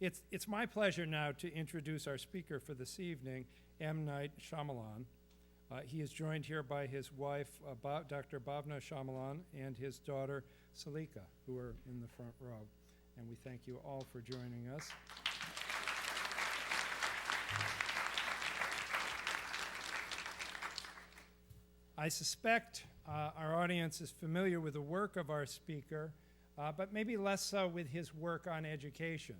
It's my pleasure now to introduce our speaker for this evening, M. Night Shyamalan. He is joined here by his wife, Dr. Bhavna Shyamalan, and his daughter, Salika, who are in the front row. And we thank you all for joining us. I suspect our audience is familiar with the work of our speaker, but maybe less so with his work on education.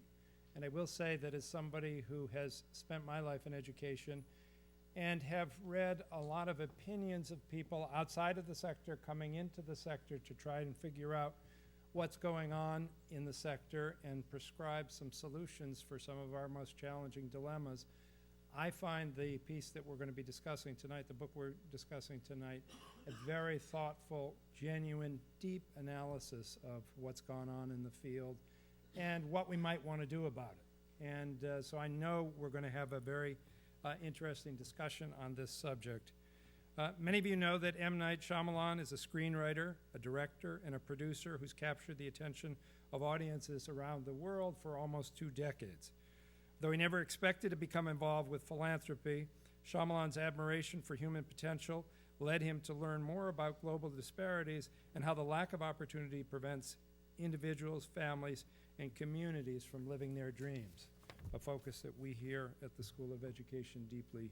And I will say that as somebody who has spent my life in education and have read a lot of opinions of people outside of the sector coming into the sector to try and figure out what's going on in the sector and prescribe some solutions for some of our most challenging dilemmas, I find the piece that we're going to be discussing tonight, the book we're discussing tonight, a very thoughtful, genuine, deep analysis of what's gone on in the field and what we might want to do about it. And so I know we're going to have a very interesting discussion on this subject. Many of you know that M. Night Shyamalan is a screenwriter, a director, and a producer who's captured the attention of audiences around the world for almost 2 decades. Though he never expected to become involved with philanthropy, Shyamalan's admiration for human potential led him to learn more about global disparities and how the lack of opportunity prevents individuals, families, and communities from living their dreams, a focus that we here at the School of Education deeply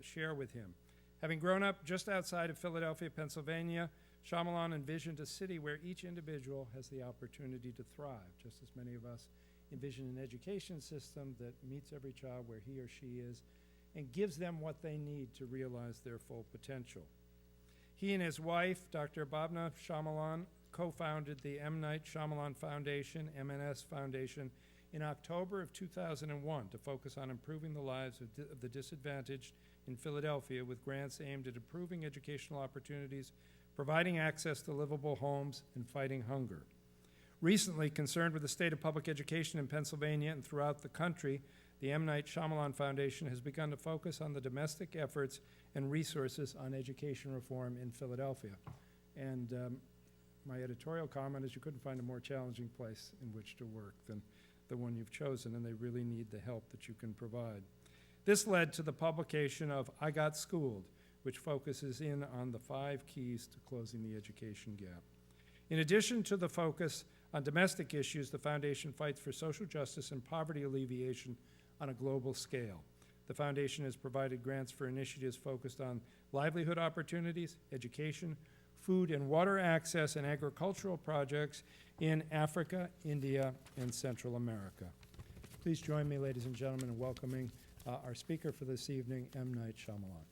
share with him. Having grown up just outside of Philadelphia, Pennsylvania, Shyamalan envisioned a city where each individual has the opportunity to thrive, just as many of us envision an education system that meets every child where he or she is and gives them what they need to realize their full potential. He and his wife, Dr. Bhavna Shyamalan, co-founded the M. Night Shyamalan Foundation, MNS Foundation, in October of 2001 to focus on improving the lives of the disadvantaged in Philadelphia with grants aimed at improving educational opportunities, providing access to livable homes, and fighting hunger. Recently, concerned with the state of public education in Pennsylvania and throughout the country, the M. Night Shyamalan Foundation has begun to focus on the domestic efforts and resources on education reform in Philadelphia. And my editorial comment is you couldn't find a more challenging place in which to work than the one you've chosen, and they really need the help that you can provide. This led to the publication of I Got Schooled, which focuses in on the 5 keys to closing the education gap. In addition to the focus on domestic issues, the Foundation fights for social justice and poverty alleviation on a global scale. The Foundation has provided grants for initiatives focused on livelihood opportunities, education, food and water access, and agricultural projects in Africa, India, and Central America. Please join me, ladies and gentlemen, in welcoming our speaker for this evening, M. Night Shyamalan.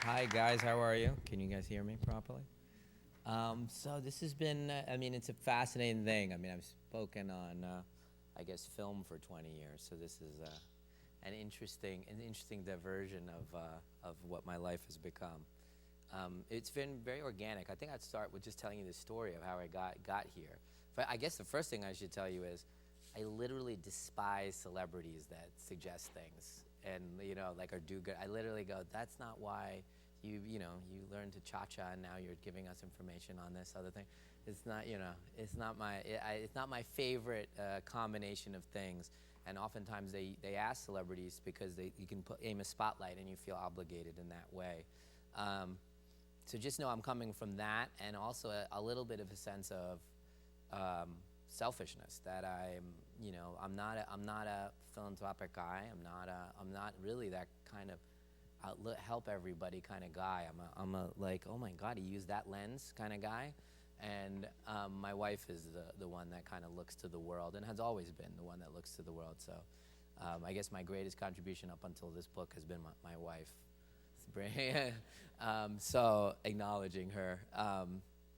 Hi guys, how are you? Can you guys hear me properly? So this has been, it's a fascinating thing. I've spoken on, film for 20 years, so this is an interesting diversion of what my life has become. It's been very organic. I think I'd start with just telling you the story of how I got here. But I guess the first thing I should tell you is I literally despise celebrities that suggest things and, or do good. I literally go, that's not why you learned to cha-cha and now you're giving us information on this other thing. It's not, it's not my favorite combination of things. And oftentimes they ask celebrities because you can aim a spotlight and you feel obligated in that way. So just know I'm coming from that, and also a little bit of a sense of selfishness, that I'm not a philanthropic guy. I'm not really that kind of help everybody kind of guy. I'm a like, oh my God, he used that lens kind of guy. And my wife is the one that kind of looks to the world, and has always been the one that looks to the world. So I guess my greatest contribution up until this book has been my wife. So acknowledging her.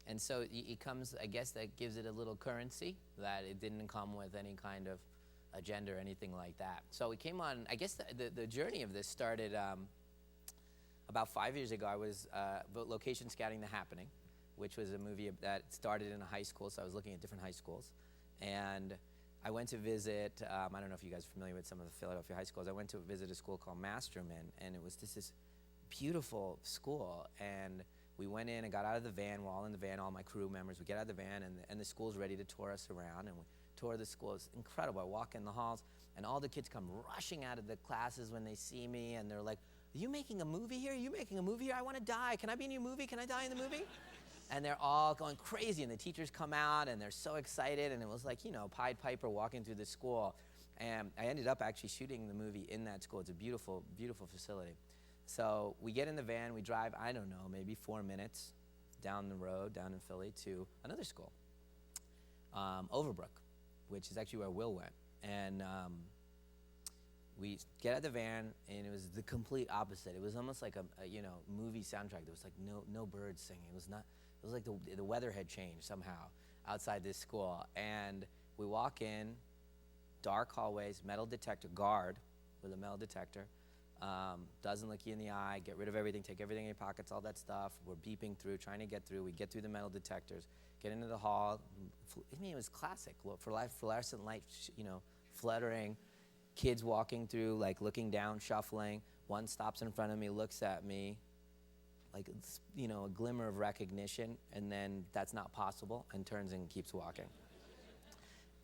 And so it comes, I guess that gives it a little currency, that it didn't come with any kind of agenda or anything like that. So it came on, I guess the journey of this started about 5 years ago. I was location scouting The Happening, which was a movie that started in a high school, so I was looking at different high schools. And I went to visit, I don't know if you guys are familiar with some of the Philadelphia high schools. I went to visit a school called Masterman, and it was this beautiful school. And we went in and got out of the van. We're all in the van, all my crew members. We get out of the van, and the school's ready to tour us around. And we tour the school. It's incredible. I walk in the halls, and all the kids come rushing out of the classes when they see me, and they're like, "Are you making a movie here? Are you making a movie here? I want to die. Can I be in your movie? Can I die in the movie?" And they're all going crazy, and the teachers come out, and they're so excited, and it was like, Pied Piper walking through the school. And I ended up actually shooting the movie in that school. It's a beautiful, beautiful facility. So we get in the van, we drive, I don't know, maybe 4 minutes down the road, down in Philly, to another school, Overbrook, which is actually where Will went. And we get out of the van, and it was the complete opposite. It was almost like a movie soundtrack. There was like no birds singing. It was like the weather had changed somehow outside this school. And we walk in, dark hallways, metal detector, guard with a metal detector. Doesn't look you in the eye, get rid of everything, take everything in your pockets, all that stuff. We're beeping through, trying to get through. We get through the metal detectors, get into the hall. I mean, it was classic. Fluorescent light, fluttering. Kids walking through, like looking down, shuffling. One stops in front of me, looks at me, like, a glimmer of recognition, and then that's not possible, and turns and keeps walking.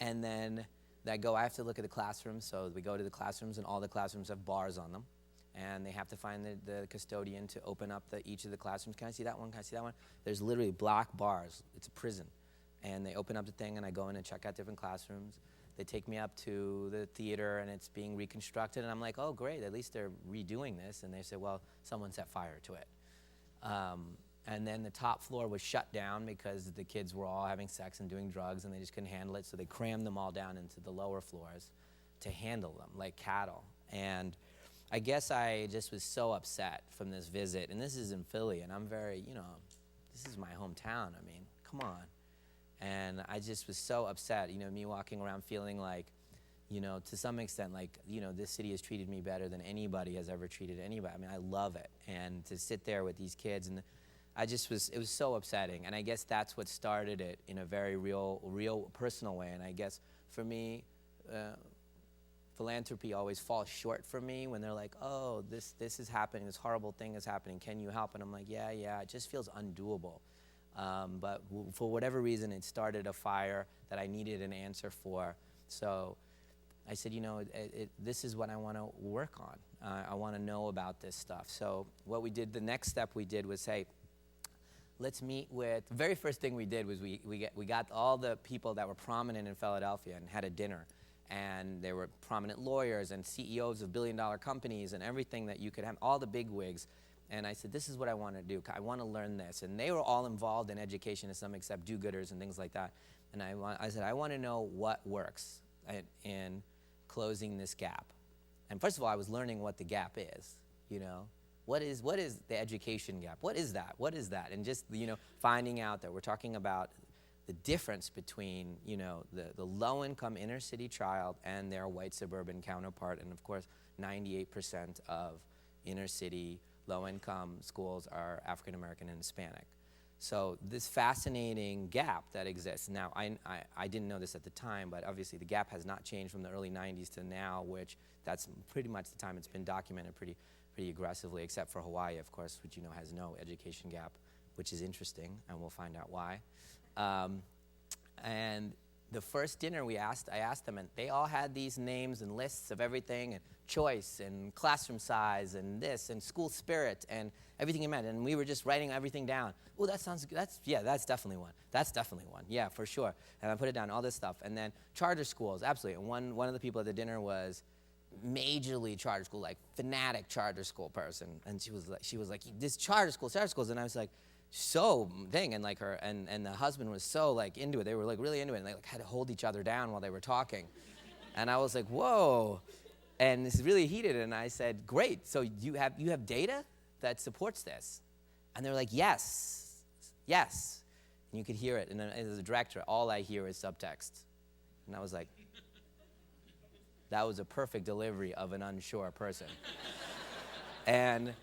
And then I have to look at the classrooms, so we go to the classrooms, and all the classrooms have bars on them. And they have to find the custodian to open up each of the classrooms. Can I see that one? Can I see that one? There's literally black bars. It's a prison. And they open up the thing, and I go in and check out different classrooms. They take me up to the theater, and it's being reconstructed. And I'm like, oh, great, at least they're redoing this. And they say, well, someone set fire to it. And then the top floor was shut down because the kids were all having sex and doing drugs, and they just couldn't handle it. So they crammed them all down into the lower floors to handle them like cattle. And I guess I just was so upset from this visit, and this is in Philly, and I'm very, this is my hometown. I mean, come on. And I just was so upset, me walking around feeling like, to some extent, like, this city has treated me better than anybody has ever treated anybody. I mean, I love it. And to sit there with these kids, and it was so upsetting. And I guess that's what started it in a very real personal way. And I guess for me, philanthropy always falls short for me when they're like, oh, this is happening, this horrible thing is happening, can you help? And I'm like, yeah, it just feels undoable. But for whatever reason, it started a fire that I needed an answer for. So I said, this is what I want to work on. I want to know about this stuff. So what we did, the next step we did was, hey, let's meet with, the very first thing we did was we got all the people that were prominent in Philadelphia and had a dinner. And there were prominent lawyers and CEOs of billion-dollar companies and everything that you could have, all the big wigs. And I said, this is what I want to do. I want to learn this. And they were all involved in education to some extent, do-gooders and things like that. And I said, I want to know what works in closing this gap. And first of all, I was learning what the gap is, What is the education gap? What is that? What is that? And just, finding out that we're talking about the difference between, the low-income inner-city child and their white suburban counterpart. And of course, 98% of inner-city low-income schools are African-American and Hispanic. So this fascinating gap that exists. Now, I didn't know this at the time, but obviously the gap has not changed from the early 90s to now, which that's pretty much the time it's been documented pretty aggressively, except for Hawaii, of course, which has no education gap, which is interesting, and we'll find out why. And the first dinner I asked them, and they all had these names and lists of everything, and choice, and classroom size, and this, and school spirit, and everything it meant. And we were just writing everything down. Oh, that sounds good. That's definitely one. That's definitely one. Yeah, for sure. And I put it down, all this stuff. And then charter schools, absolutely. And one of the people at the dinner was majorly charter school, like fanatic charter school person. And she was like, this charter schools. And I was like, so thing, and like her and the husband was so like into it. They were like really into it, and they like had to hold each other down while they were talking. And I was like, whoa. And this is really heated, and I said, great, so you have data that supports this? And they're like, yes. And you could hear it, and as a director, all I hear is subtext. And I was like, that was a perfect delivery of an unsure person. And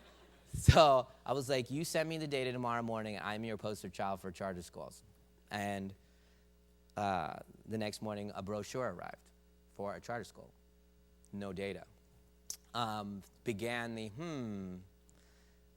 so I was like, you send me the data tomorrow morning, I'm your poster child for charter schools. And the next morning, a brochure arrived for a charter school. No data. Began the,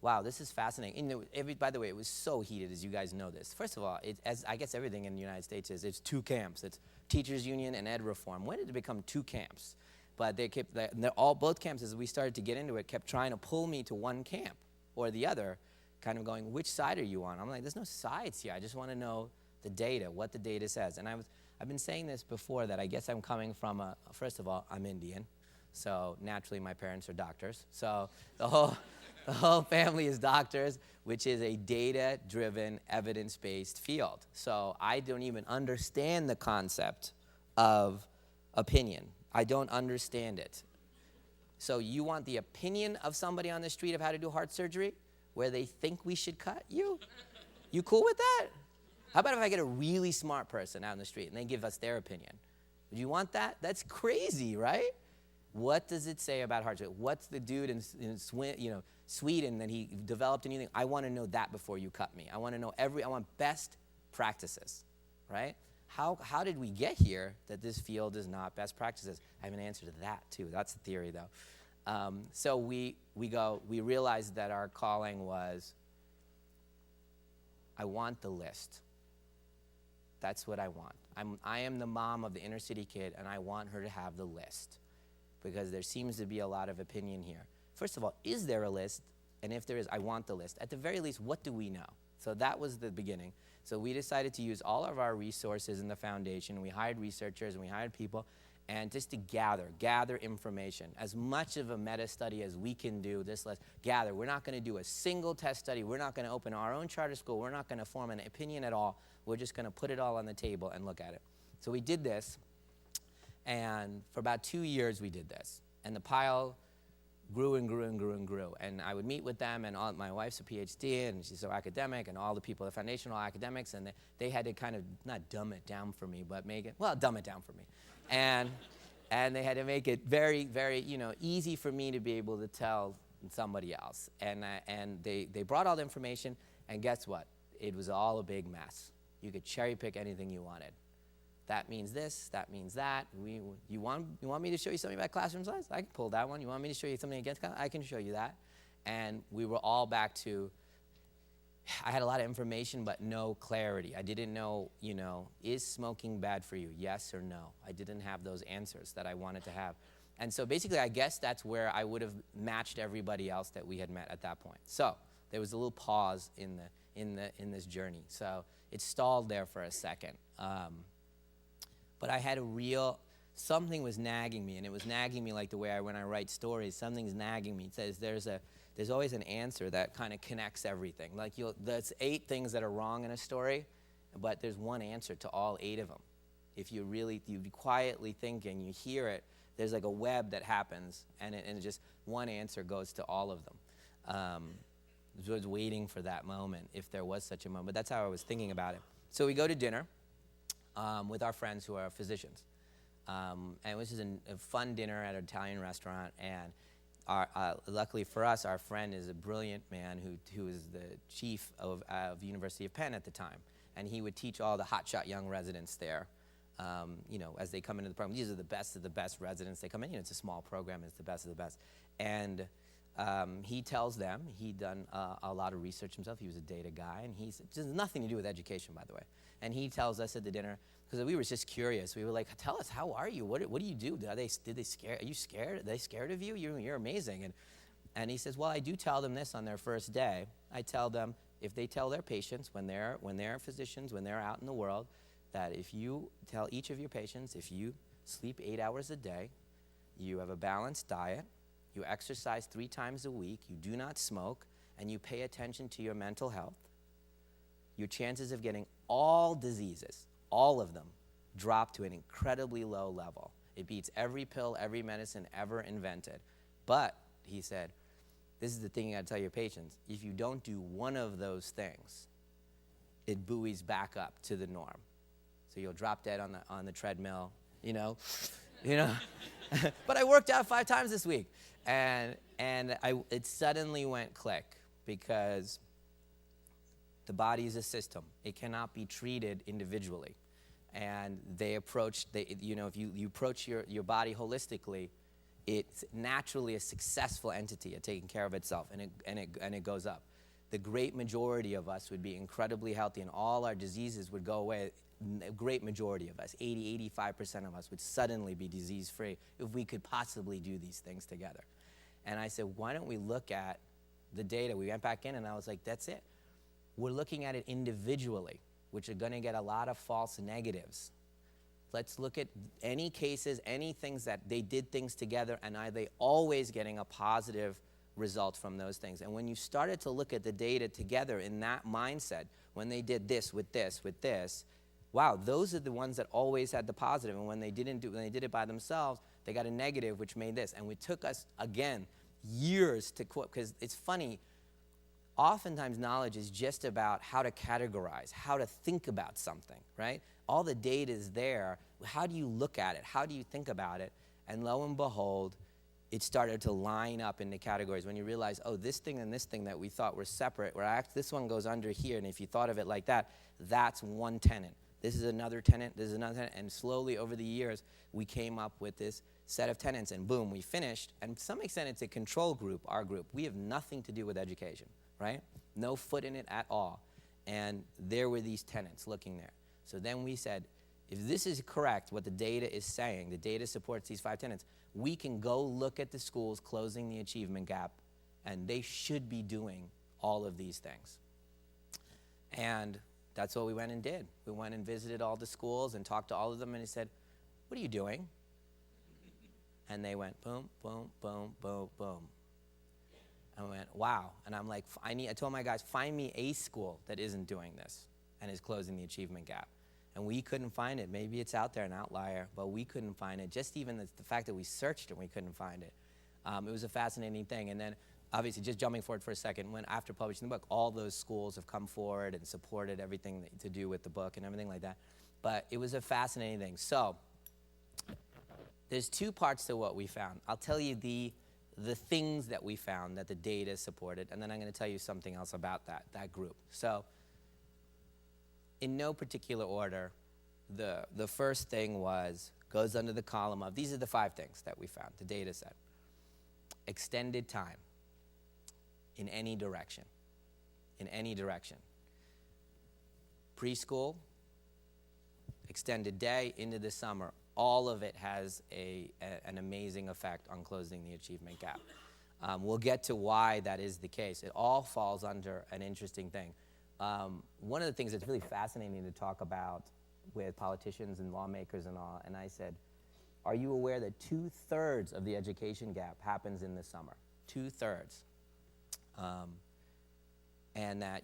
wow, this is fascinating. And by the way, it was so heated, as you guys know this. First of all, as I guess everything in the United States is, it's two camps. It's teachers union and ed reform. When did it become two camps? But both camps, as we started to get into it, kept trying to pull me to one camp or the other, kind of going, which side are you on? I'm like, there's no sides here. I just want to know the data, what the data says. And I've been saying this before, that I guess I'm coming from first of all, I'm Indian. So naturally my parents are doctors. So the whole family is doctors, which is a data-driven, evidence-based field. So I don't even understand the concept of opinion. I don't understand it. So you want the opinion of somebody on the street of how to do heart surgery, where they think we should cut you? You cool with that? How about if I get a really smart person out in the street and they give us their opinion? Would you want that? That's crazy, right? What does it say about heart surgery? What's the dude in Sweden that he developed anything? I want to know that before you cut me. I want to know I want best practices, right? How did we get here that this field is not best practices? I have an answer to that too. That's the theory though. So we realized that our calling was, I want the list. That's what I want. I am the mom of the inner city kid, and I want her to have the list, because there seems to be a lot of opinion here. First of all, is there a list? And if there is, I want the list. At the very least, what do we know? So that was the beginning. So we decided to use all of our resources in the foundation. We hired researchers and we hired people, and just to gather information. As much of a meta study as we can do, gather. We're not going to do a single test study. We're not going to open our own charter school. We're not going to form an opinion at all. We're just going to put it all on the table and look at it. So we did this, and for about 2 years we did this. And the pile grew and grew and grew and grew. And I would meet with them, and my wife's a PhD, and she's so academic, and all the people at the foundation are all academics, and they had to kind of, not dumb it down for me, but dumb it down for me. And they had to make it very, very, easy for me to be able to tell somebody else. And they brought all the information, and guess what? It was all a big mess. You could cherry pick anything you wanted. That means this, that means that. You want me to show you something about classroom size? I can pull that one. You want me to show you something against class? I can show you that. And we were all back to, I had a lot of information, but no clarity. I didn't know, is smoking bad for you? Yes or no? I didn't have those answers that I wanted to have. And so basically, I guess that's where I would have matched everybody else that we had met at that point. So there was a little pause in this journey. So it stalled there for a second. But I had something was nagging me, and it was nagging me like the way when I write stories, something's nagging me. It says there's always an answer that kind of connects everything. Like there's 8 things that are wrong in a story, but there's one answer to all 8 of them. If you quietly thinking, you hear it, there's like a web that happens, and just one answer goes to all of them. I was waiting for that moment, if there was such a moment. But that's how I was thinking about it. So we go to dinner with our friends who are physicians. And it was just a fun dinner at an Italian restaurant. And luckily for us, our friend is a brilliant man who was the chief of University of Penn at the time. And he would teach all the hotshot young residents there, as they come into the program. These are the best of the best residents. They come in, it's a small program, it's the best of the best. And he tells them, he'd done a lot of research himself. He was a data guy, and this has nothing to do with education, by the way. And he tells us at the dinner, because we were just curious. We were like, tell us, how are you? What do you do? Are they you scared? Are they scared of you? You're amazing. And he says, well, I do tell them this on their first day. I tell them, if they tell their patients, when they're physicians, when they're out in the world, that if you tell each of your patients, if you sleep 8 hours a day, you have a balanced diet, you exercise 3 times a week, you do not smoke, and you pay attention to your mental health, your chances of getting all diseases, all of them, drop to an incredibly low level. It beats every pill, every medicine ever invented. But, he said, this is the thing you gotta tell your patients, if you don't do one of those things, it buoys back up to the norm. So you'll drop dead on the treadmill, But I worked out 5 times this week. And it suddenly went click, because the body is a system. It cannot be treated individually. And if you approach your body holistically, it's naturally a successful entity at taking care of itself, and it goes up. The great majority of us would be incredibly healthy, and all our diseases would go away. A great majority of us, 85% of us, would suddenly be disease-free if we could possibly do these things together. And I said, why don't we look at the data? We went back in, and I was like, that's it. We're looking at it individually, which are going to get a lot of false negatives. Let's look at any cases, any things that they did things together, and are they always getting a positive result from those things? And when you started to look at the data together in that mindset, when they did this with this with this, wow, those are the ones that always had the positive. And when they did it by themselves, they got a negative, which made this. And it took us, again, years to quote, because it's funny, oftentimes knowledge is just about how to categorize, how to think about something, right? All the data is there. How do you look at it? How do you think about it? And lo and behold, it started to line up into categories. When you realize, oh, this thing and this thing that we thought were separate, this one goes under here, and if you thought of it like that, that's one tenant. This is another tenant, this is another tenant, and slowly over the years, we came up with this set of tenants, and boom, we finished. And to some extent, it's a control group, our group. We have nothing to do with education, right? No foot in it at all. And there were these tenants looking there. So then we said, if this is correct, what the data is saying, the data supports these 5 tenants, we can go look at the schools closing the achievement gap, and they should be doing all of these things. And that's what we went and did. We went and visited all the schools and talked to all of them, and he said, what are you doing? And they went boom, boom, boom, boom, boom. I went, wow. And I'm like, I told my guys, find me a school that isn't doing this and is closing the achievement gap. And we couldn't find it. Maybe it's out there, an outlier, but we couldn't find it. Just even the fact that we searched it, we couldn't find it. It was a fascinating thing. And then, obviously, just jumping forward for a second, after publishing the book, all those schools have come forward and supported everything to do with the book and everything like that. But it was a fascinating thing. So there's 2 parts to what we found. I'll tell you the things that we found that the data supported, and then I'm going to tell you something else about that group. So in no particular order, the first thing goes under the column of, these are the 5 things that we found, the data set. Extended time in any direction, Preschool, extended day into the summer, all of it has an amazing effect on closing the achievement gap. We'll get to why that is the case. It all falls under an interesting thing. One of the things that's really fascinating to talk about with politicians and lawmakers and all, and I said, are you aware that 2/3 of the education gap happens in the summer? 2/3. And that,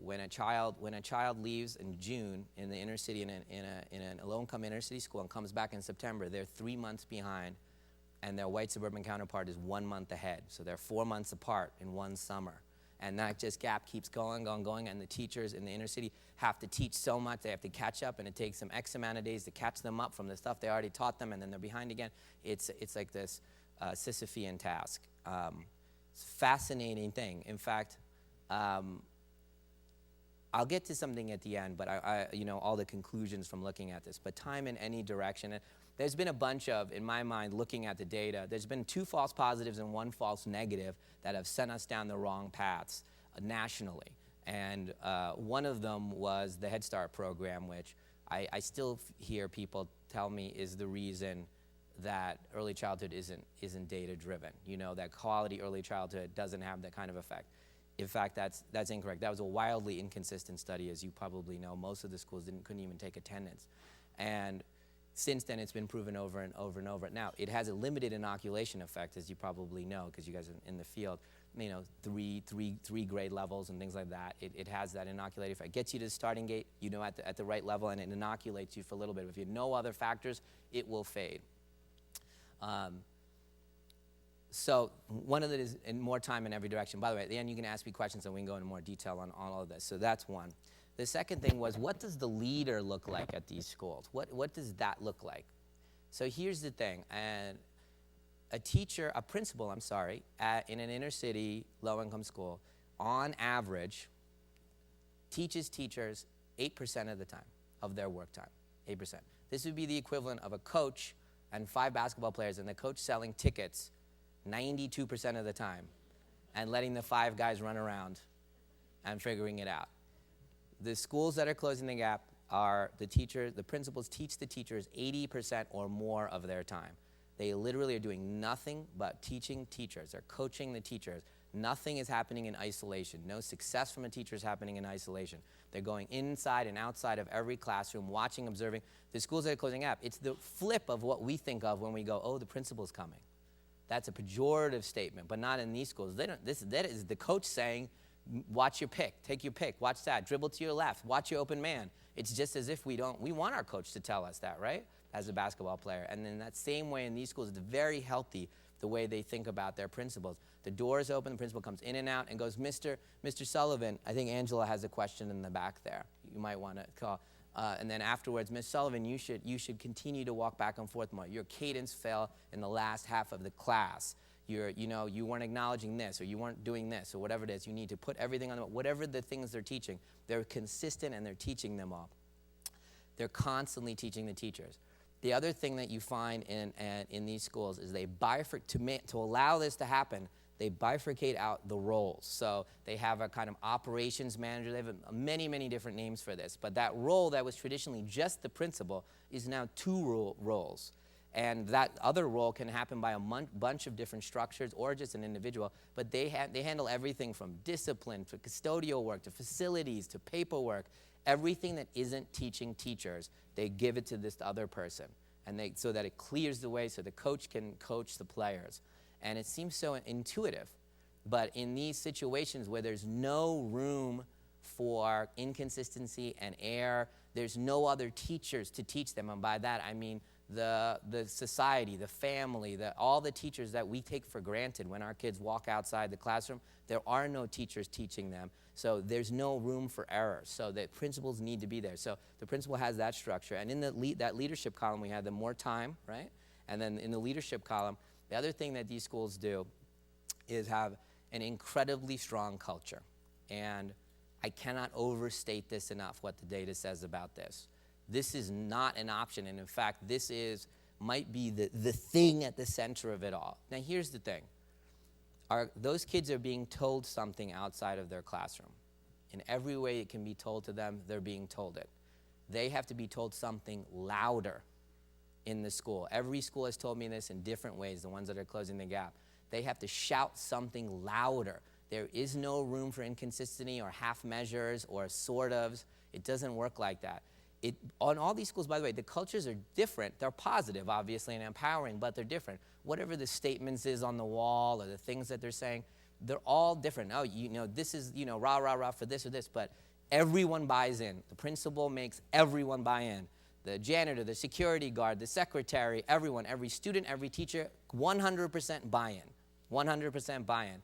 when a child leaves in June in the inner city in a low-income inner city school and comes back in September, they're 3 months behind, and their white suburban counterpart is 1 month ahead. So they're 4 months apart in one summer. And that just gap keeps going, and the teachers in the inner city have to teach so much, they have to catch up, and it takes them X amount of days to catch them up from the stuff they already taught them, and then they're behind again. It's like this Sisyphean task. It's a fascinating thing. In fact, I'll get to something at the end, but all the conclusions from looking at this. But time in any direction. There's been a bunch of, in my mind, looking at the data, there's been 2 false positives and 1 false negative that have sent us down the wrong paths nationally. And one of them was the Head Start program, which I still hear people tell me is the reason that early childhood isn't data driven. That quality early childhood doesn't have that kind of effect. In fact, that's incorrect. That was a wildly inconsistent study, as you probably know. Most of the schools couldn't even take attendance. And since then, it's been proven over and over and over. Now, it has a limited inoculation effect, as you probably know, because you guys are in the field. Three grade levels and things like that. It has that inoculating effect. It gets you to the starting gate, at the right level, and it inoculates you for a little bit. If you have no other factors, it will fade. So one of it is in more time in every direction. By the way, at the end, you can ask me questions, and we can go into more detail on all of this. So that's one. The second thing was, what does the leader look like at these schools? What does that look like? So here's the thing. And a principal, in an inner city, low-income school, on average, teaches teachers 8% of the time of their work time, 8%. This would be the equivalent of a coach and 5 basketball players, and the coach selling tickets 92% of the time and letting the 5 guys run around and figuring it out. The schools that are closing the gap are the principals teach the teachers 80% or more of their time. They literally are doing nothing but teaching teachers. They're coaching the teachers. Nothing is happening in isolation. No success from a teacher is happening in isolation. They're going inside and outside of every classroom, watching, observing. The schools that are closing up, it's the flip of what we think of when we go, oh, the principal's coming. That's a pejorative statement, but not in these schools. That is the coach saying, watch your pick, take your pick, watch that, dribble to your left, watch your open man. It's just as if we want our coach to tell us that, right, as a basketball player. And in that same way in these schools, it's very healthy the way they think about their principals. The door is open, the principal comes in and out and goes, Mr. Sullivan, I think Angela has a question in the back there. You might want to call. And then afterwards, Ms. Sullivan, you should continue to walk back and forth more. Your cadence fell in the last half of the class. You weren't acknowledging this, or you weren't doing this, or whatever it is. You need to put everything on whatever the things they're teaching. They're consistent and they're teaching them all. They're constantly teaching the teachers. The other thing that you find in these schools is they bifurcate, to allow this to happen, they bifurcate out the roles. So they have a kind of operations manager. They have many, many different names for this. But that role that was traditionally just the principal is now 2 roles. And that other role can happen by a bunch of different structures or just an individual. But they handle everything from discipline to custodial work to facilities to paperwork. Everything that isn't teaching teachers, they give it to this other person. And so that it clears the way so the coach can coach the players. And it seems so intuitive. But in these situations where there's no room for inconsistency and error, there's no other teachers to teach them. And by that, I mean the society, the family, all the teachers that we take for granted when our kids walk outside the classroom. There are no teachers teaching them. So there's no room for error. So the principals need to be there. So the principal has that structure. And in that leadership column, we had the more time, right? And then in the leadership column, the other thing that these schools do is have an incredibly strong culture. And I cannot overstate this enough, what the data says about this. This is not an option. And in fact, this might be the thing at the center of it all. Now, here's the thing. Those kids are being told something outside of their classroom. In every way it can be told to them, they're being told it. They have to be told something louder in the school. Every school has told me this in different ways, the ones that are closing the gap. They have to shout something louder. There is no room for inconsistency or half measures or sort ofs. It doesn't work like that. On all these schools, by the way, the cultures are different. They're positive, obviously, and empowering, but they're different. Whatever the statements is on the wall or the things that they're saying, they're all different. Oh, this is, rah, rah, rah for this or this, but everyone buys in. The principal makes everyone buy in. The janitor, the security guard, the secretary, everyone, every student, every teacher, 100% buy-in, 100% buy-in.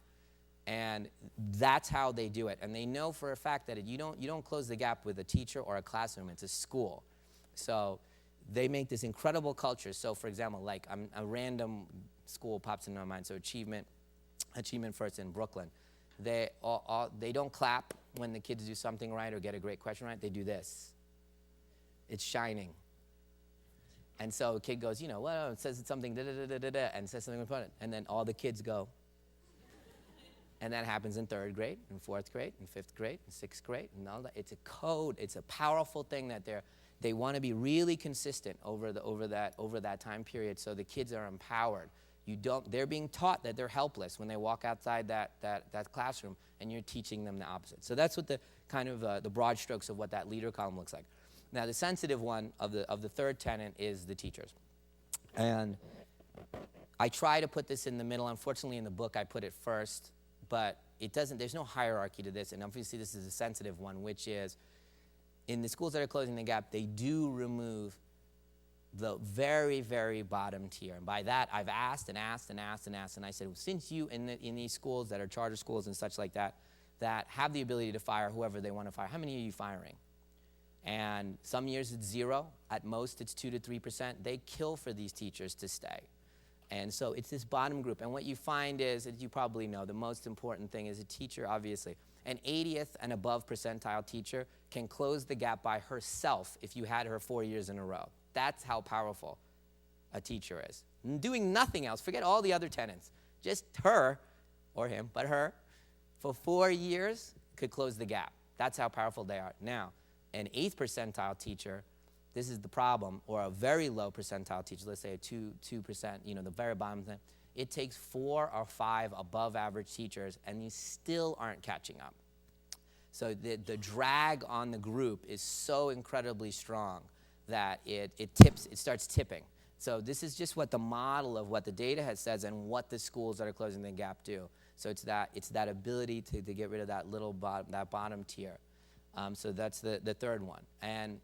And that's how they do it. And they know for a fact that you don't close the gap with a teacher or a classroom. It's a school. So they make this incredible culture. So, for example, like a random school pops into my mind. So Achievement First in Brooklyn. They don't clap when the kids do something right or get a great question right. They do this. It's shining. And so a kid goes, well, it says something, da-da-da-da-da-da, and says something important. And then all the kids go. And that happens in 3rd grade, in 4th grade, in 5th grade, in 6th grade, and all that. It's a code. It's a powerful thing that they want to be really consistent over that time period, so the kids are empowered. They're being taught that they're helpless when they walk outside that classroom, and you're teaching them the opposite. So that's what the kind of the broad strokes of what that leader column looks like. Now, the sensitive one of the third tenet is the teachers. And I try to put this in the middle. Unfortunately, in the book, I put it first. But there's no hierarchy to this, and obviously this is a sensitive one, which is, in the schools that are closing the gap, they do remove the very, very bottom tier. And by that, I've asked and asked and asked and asked, and I said, since you, in these schools that are charter schools and such like that have the ability to fire whoever they want to fire, how many are you firing? And some years it's 0, at most it's 2 to 3%. They kill for these teachers to stay. And so it's this bottom group. And what you find is, as you probably know, the most important thing is a teacher, obviously. An 80th and above percentile teacher can close the gap by herself if you had her 4 years in a row. That's how powerful a teacher is. Doing nothing else. Forget all the other tenants. Just her, or him, but her, for 4 years could close the gap. That's how powerful they are. Now, an 8th percentile teacher, this is the problem, or a very low percentile teacher, let's say a 2%, the very bottom thing, it takes 4 or 5 above average teachers, and these still aren't catching up. So the drag on the group is so incredibly strong that it starts tipping. So this is just what the model of what the data has says and what the schools that are closing the gap do. So it's that ability to get rid of that little bottom tier. So that's the third one. And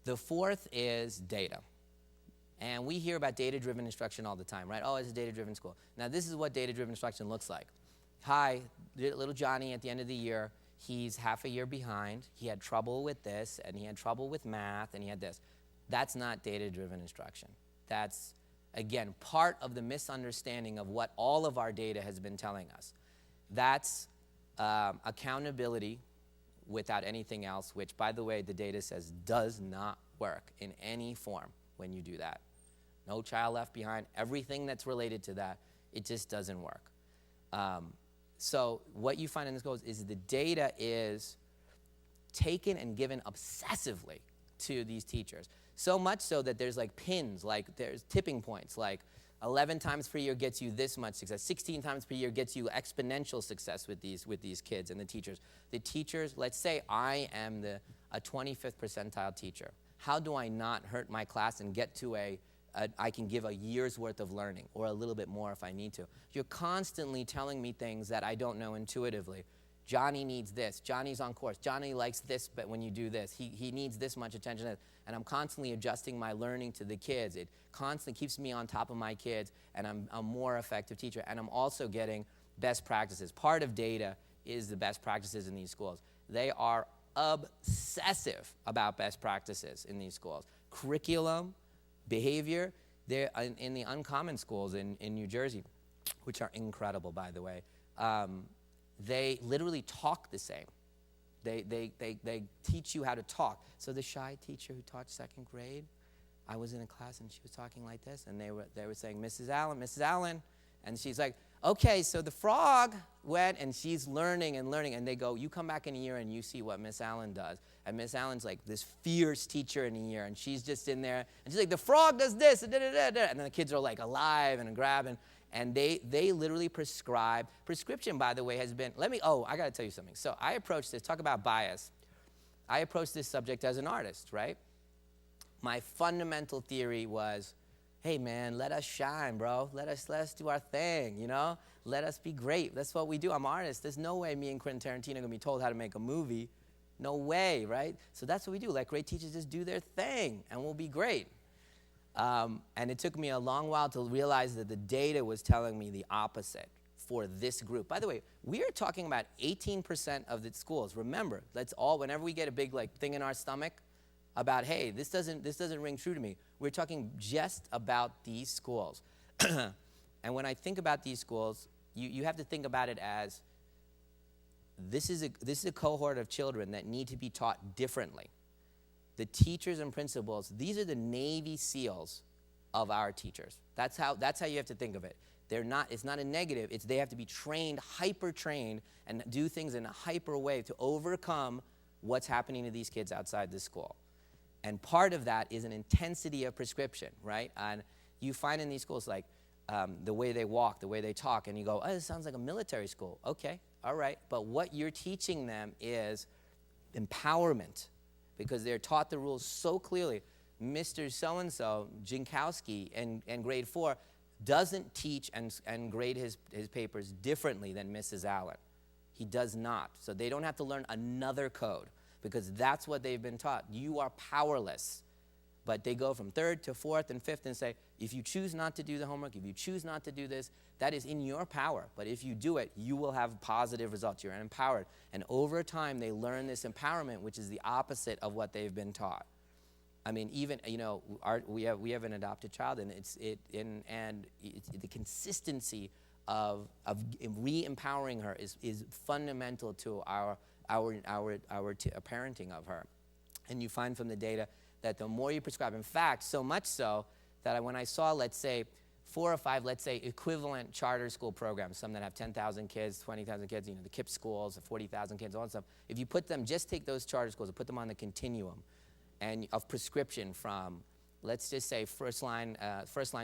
the fourth is data. And we hear about data-driven instruction all the time, right? Oh, it's a data-driven school. Now this is what data-driven instruction looks like. Hi, little Johnny at the end of the year, he's half a year behind. He had trouble with this, and he had trouble with math, and he had this. That's not data-driven instruction. That's, again, part of the misunderstanding of what all of our data has been telling us. That's accountability without anything else, which, by the way, the data says does not work in any form when you do that. No child left behind, everything that's related to that, it just doesn't work. So what you find in the schools is the data is taken and given obsessively to these teachers. So much so that there's like pins, like there's tipping points, like 11 times per year gets you this much success, 16 times per year gets you exponential success with these kids and the teachers. The teachers, let's say I am a 25th percentile teacher. How do I not hurt my class and get to I can give a year's worth of learning, or a little bit more if I need to? You're constantly telling me things that I don't know intuitively. Johnny needs this. Johnny's on course. Johnny likes this, but when you do this, he needs this much attention. And I'm constantly adjusting my learning to the kids. It constantly keeps me on top of my kids, and I'm a more effective teacher. And I'm also getting best practices. Part of data is the best practices in these schools. They are obsessive about best practices in these schools. Curriculum, behavior, they're in the uncommon schools in New Jersey, which are incredible, by the way. They literally talk the same. They teach you how to talk. So the shy teacher who taught 2nd grade, I was in a class and she was talking like this, and they were saying, Mrs. Allen, and she's like, okay, so the frog went, and she's learning, and they go, you come back in a year and you see what Miss Allen does. And Miss Allen's like this fierce teacher in a year, and she's just in there, and she's like, the frog does this, and and then the kids are like alive and grabbing. And they literally prescribe. Prescription, by the way, has been, I got to tell you something. So I approached this, talk about bias. I approached this subject as an artist, right? My fundamental theory was, hey man, let us shine, bro. Let us do our thing, Let us be great. That's what we do. I'm an artist. There's no way me and Quentin Tarantino are going to be told how to make a movie. No way, right? So that's what we do. Let great teachers just do their thing, and we'll be great. And it took me a long while to realize that the data was telling me the opposite for this group. By the way, we are talking about 18% of the schools. Remember, whenever we get a big thing in our stomach about, hey, this doesn't ring true to me, we're talking just about these schools. And when I think about these schools, you have to think about it as this is a cohort of children that need to be taught differently. The teachers and principals, these are the Navy SEALs of our teachers. That's how you have to think of it. It's not a negative, they have to be trained, hyper-trained, and do things in a hyper way to overcome what's happening to these kids outside the school. And part of that is an intensity of prescription, right? And you find in these schools the way they walk, the way they talk, and you go, oh, this sounds like a military school. Okay, all right. But what you're teaching them is empowerment, because they're taught the rules so clearly. Mr. So-and-so, Jinkowski, in grade 4, doesn't teach and grade his papers differently than Mrs. Allen. He does not. So they don't have to learn another code, because that's what they've been taught. You are powerless. But they go from 3rd to 4th and 5th and say, if you choose not to do the homework, if you choose not to do this, that is in your power. But if you do it, you will have positive results. You're empowered. And over time, they learn this empowerment, which is the opposite of what they've been taught. I mean, even, we have an adopted child, and the consistency of re-empowering her is fundamental to our parenting of her. And you find from the data that the more you prescribe, in fact, so much so that when I saw, let's say, 4 or 5, let's say, equivalent charter school programs, some that have 10,000 kids, 20,000 kids, the KIPP schools, the 40,000 kids, all that stuff. If you put them, just take those charter schools and put them on the continuum and of prescription from, let's just say, first line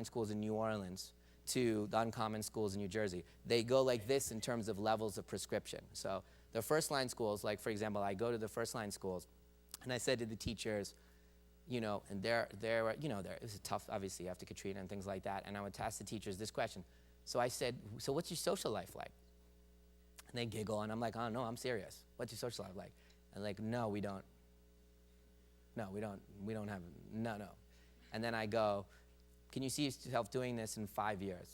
schools in New Orleans to the uncommon schools in New Jersey. They go like this in terms of levels of prescription. So the first line schools, like for example, I go to the first line schools, and I said to the teachers, and it was tough, obviously, after Katrina and things like that, and I would ask the teachers this question. So I said, so what's your social life like? And they giggle, and I'm like, oh, no, I'm serious. What's your social life like? And like, no, we don't. No, we don't have, no. And then I go, can you see yourself doing this in 5 years?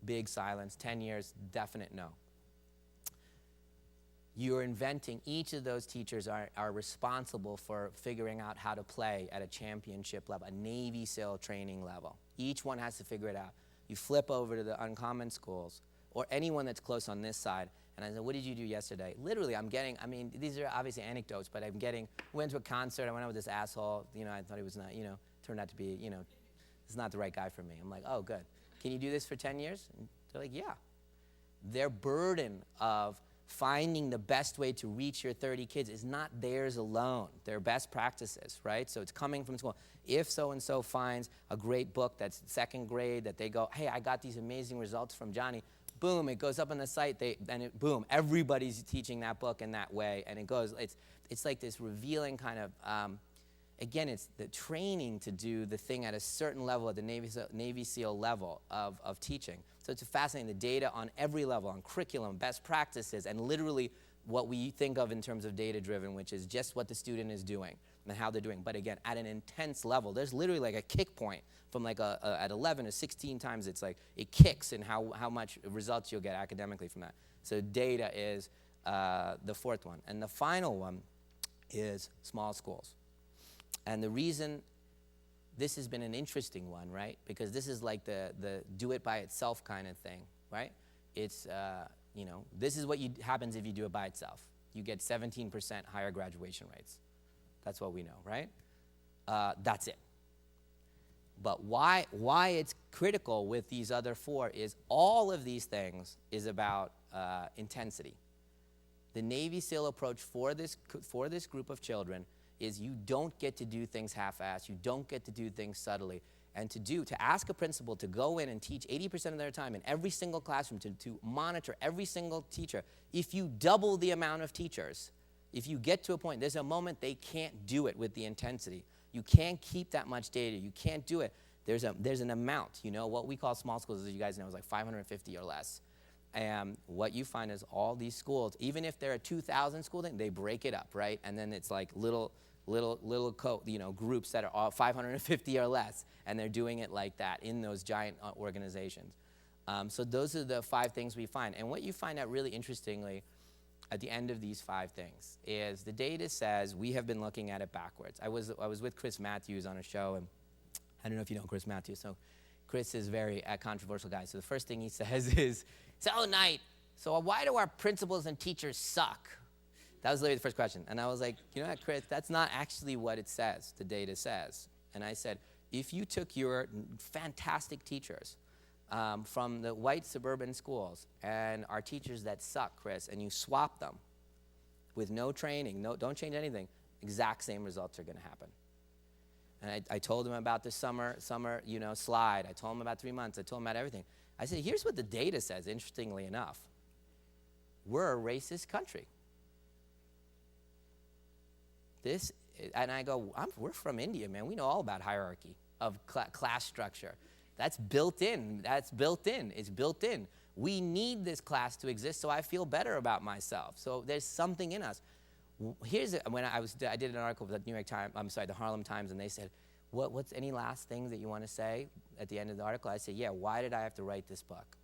Big silence. 10 years, definite no. You're inventing, each of those teachers are responsible for figuring out how to play at a championship level, a Navy SEAL training level. Each one has to figure it out. You flip over to the uncommon schools, or anyone that's close on this side, and I said, what did you do yesterday? Literally, these are obviously anecdotes, but went to a concert, I went out with this asshole, I thought he was not, turned out to be, it's not the right guy for me. I'm like, oh, good. Can you do this for 10 years? And they're like, yeah. Their burden of finding the best way to reach your 30 kids is not theirs alone. They're best practices, right? So it's coming from school. If so-and-so finds a great book that's second grade that they go, hey, I got these amazing results from Johnny, boom, it goes up on the site, boom, everybody's teaching that book in that way, and it goes, it's like this revealing kind of, again, it's the training to do the thing at a certain level, at the Navy SEAL level of teaching. So it's fascinating, the data on every level, on curriculum, best practices, and literally what we think of in terms of data-driven, which is just what the student is doing and how they're doing. But again, at an intense level, there's literally like a kick point from like at 11 or 16 times, it's like it kicks in how much results you'll get academically from that. So data is the fourth one. And the final one is small schools. And the reason this has been an interesting one, right? Because this is like the do it by itself kind of thing, right? It's, this is what happens if you do it by itself. You get 17% higher graduation rates. That's what we know, right? That's it. But why it's critical with these other 4 is all of these things is about intensity. The Navy SEAL approach for this group of children is you don't get to do things half-assed, you don't get to do things subtly, and to ask a principal to go in and teach 80% of their time in every single classroom, to monitor every single teacher. If you double the amount of teachers, if you get to a point, there's a moment they can't do it with the intensity. You can't keep that much data, you can't do it. There's an amount, what we call small schools, as you guys know, is like 550 or less. And what you find is all these schools, even if they're a 2,000 school thing, they break it up, right? And then it's like little groups that are all 550 or less, and they're doing it like that in those giant organizations. So those are the 5 things we find. And what you find out really interestingly at the end of these 5 things is the data says we have been looking at it backwards. I was with Chris Matthews on a show, and I don't know if you know Chris Matthews. So Chris is very controversial guy. So the first thing he says is, so Knight, so why do our principals and teachers suck? That was literally the first question. And I was like, you know what, Chris, that's not actually what it says, the data says. And I said, if you took your fantastic teachers from the white suburban schools and our teachers that suck, Chris, and you swap them with no training, don't change anything, exact same results are going to happen. And I told him about the summer slide. I told him about 3 months. I told him about everything. I said, here's what the data says, interestingly enough. We're a racist country. And I go, we're from India, man. We know all about hierarchy of class structure. That's built in. It's built in. We need this class to exist so I feel better about myself. So there's something in us. When I did an article with the Harlem Times, and they said, what's any last things that you want to say at the end of the article? I said, yeah, why did I have to write this book?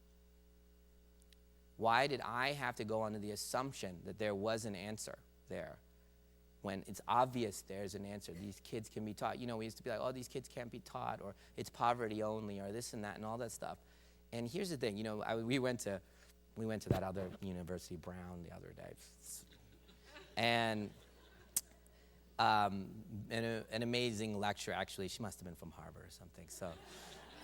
Why did I have to go under the assumption that there was an answer there when it's obvious there's an answer? These kids can be taught. We used to be like, oh, these kids can't be taught, or it's poverty only, or this and that, and all that stuff. And here's the thing, we went to that other university, Brown, the other day. And an amazing lecturer. Actually, she must have been from Harvard or something. So,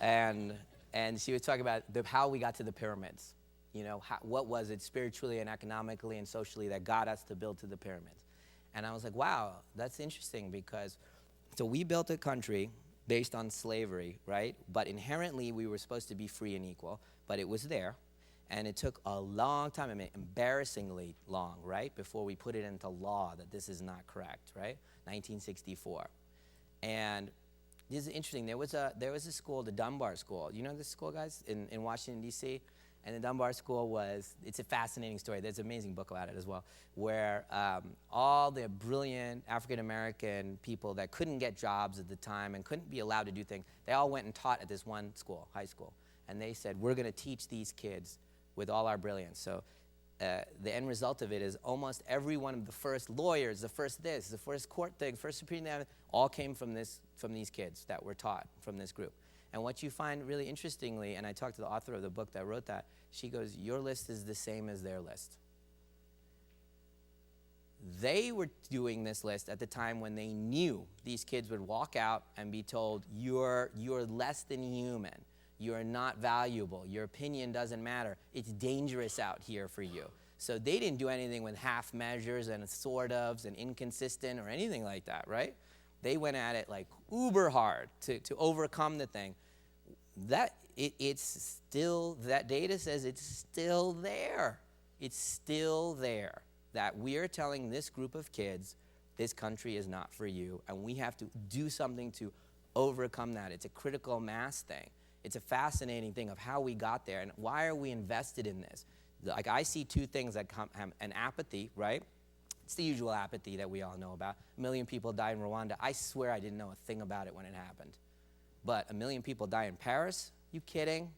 and she was talking about how we got to the pyramids. You know, what was it spiritually and economically and socially that got us to build to the pyramids? And I was like, wow, that's interesting, because so we built a country based on slavery, right? But inherently we were supposed to be free and equal, but it was there. And it took a long time, I mean, embarrassingly long, right, before we put it into law that this is not correct, right? 1964. And this is interesting. There was a school, the Dunbar School. You know this school, guys, in Washington, D.C.? And the Dunbar School it's a fascinating story. There's an amazing book about it as well, where all the brilliant African-American people that couldn't get jobs at the time and couldn't be allowed to do things, they all went and taught at this one school, high school. And they said, we're going to teach these kids with all our brilliance. So the end result of it is almost every one of the first lawyers, the first this, the first court thing, first Supreme Court, all came from these kids that were taught from this group. And what you find really interestingly, and I talked to the author of the book that wrote that, she goes, your list is the same as their list. They were doing this list at the time when they knew these kids would walk out and be told, you're less than human. You're not valuable. Your opinion doesn't matter. It's dangerous out here for you. So they didn't do anything with half measures and sort ofs and inconsistent or anything like that, right? They went at it like uber hard to overcome the thing. It's still, that data says it's still there. It's still there. That we are telling this group of kids, this country is not for you, and we have to do something to overcome that. It's a critical mass thing. It's a fascinating thing of how we got there, and why are we invested in this? Like, I see two things that come, an apathy, right? It's the usual apathy that we all know about. 1 million people died in Rwanda. I swear I didn't know a thing about it when it happened. But 1 million people die in Paris? You kidding?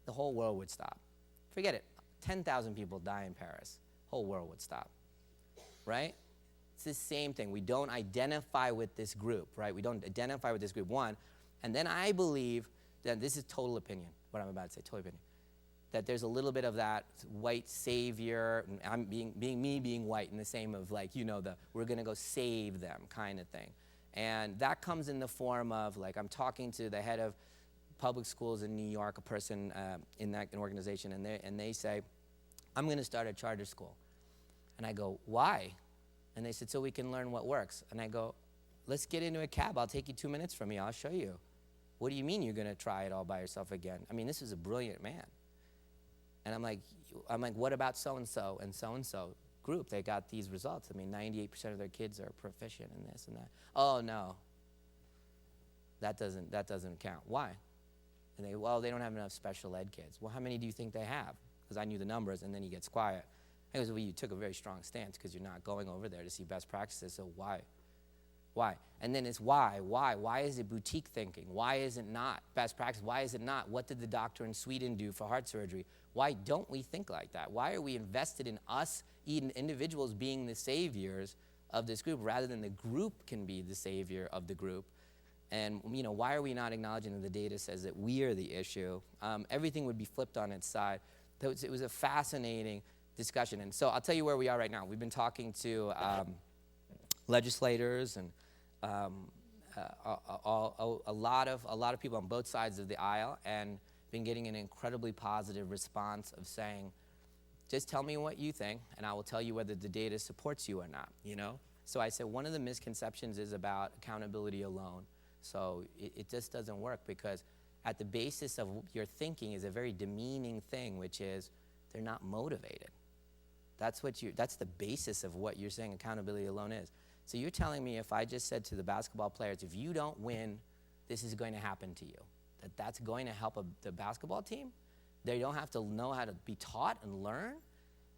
The whole world would stop. Forget it. 10,000 people die in Paris. Whole world would stop, right? It's the same thing. We don't identify with this group, right? We don't identify with this group, one. And then I believe that this is total opinion, what I'm about to say, total opinion, that there's a little bit of that white savior, and I'm being white in the same of, like, you know, we're gonna go save them kind of thing. And that comes in the form of, like, I'm talking to the head of public schools in New York, a person in an organization, and they say, I'm gonna start a charter school. And I go, why? And they said, so we can learn what works. And I go, let's get into a cab. I'll take you 2 minutes from me. I'll show you. What do you mean you're gonna try it all by yourself again? I mean, this is a brilliant man. And I'm like, what about so-and-so and so-and-so group? They got these results. I mean, 98% of their kids are proficient in this and that. Oh, no, that doesn't count. Why? And they don't have enough special ed kids. Well, how many do you think they have? Because I knew the numbers, and then he gets quiet. He goes, well, you took a very strong stance because you're not going over there to see best practices, so why? Why? And then it's why? Why is it boutique thinking? Why is it not best practice? Why is it not? What did the doctor in Sweden do for heart surgery? Why don't we think like that? Why are we invested in us, individuals, being the saviors of this group rather than the group can be the savior of the group? And, you know, why are we not acknowledging that the data says that we are the issue? Everything would be flipped on its side. It was a fascinating discussion. And so I'll tell you where we are right now. We've been talking to legislators and a lot of people on both sides of the aisle, and been getting an incredibly positive response of saying, just tell me what you think, and I will tell you whether the data supports you or not, you know? So I said one of the misconceptions is about accountability alone. So it just doesn't work, because at the basis of your thinking is a very demeaning thing, which is they're not motivated. That's the basis of what you're saying accountability alone is. So you're telling me if I just said to the basketball players, if you don't win, this is going to happen to you, that's going to help the basketball team? They don't have to know how to be taught and learn?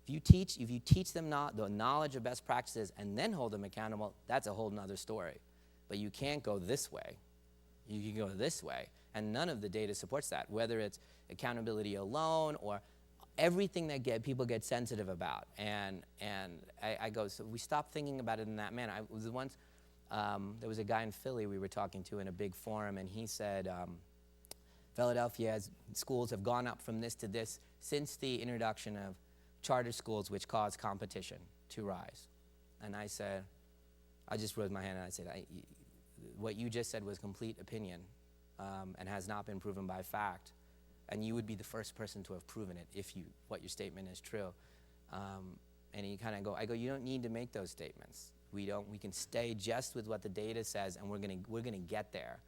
If you teach them the knowledge of best practices and then hold them accountable, that's a whole nother story. But you can't go this way. You can go this way. And none of the data supports that, whether it's accountability alone or everything that people get sensitive about. And I go, so we stop thinking about it in that manner. There was a guy in Philly we were talking to in a big forum, and he said, Philadelphia's schools have gone up from this to this since the introduction of charter schools, which cause competition to rise. And I said, I just raised my hand and I said, what you just said was complete opinion and has not been proven by fact. And you would be the first person to have proven it if what your statement is true. And you kind of go, you don't need to make those statements. We can stay just with what the data says, and we're gonna get there.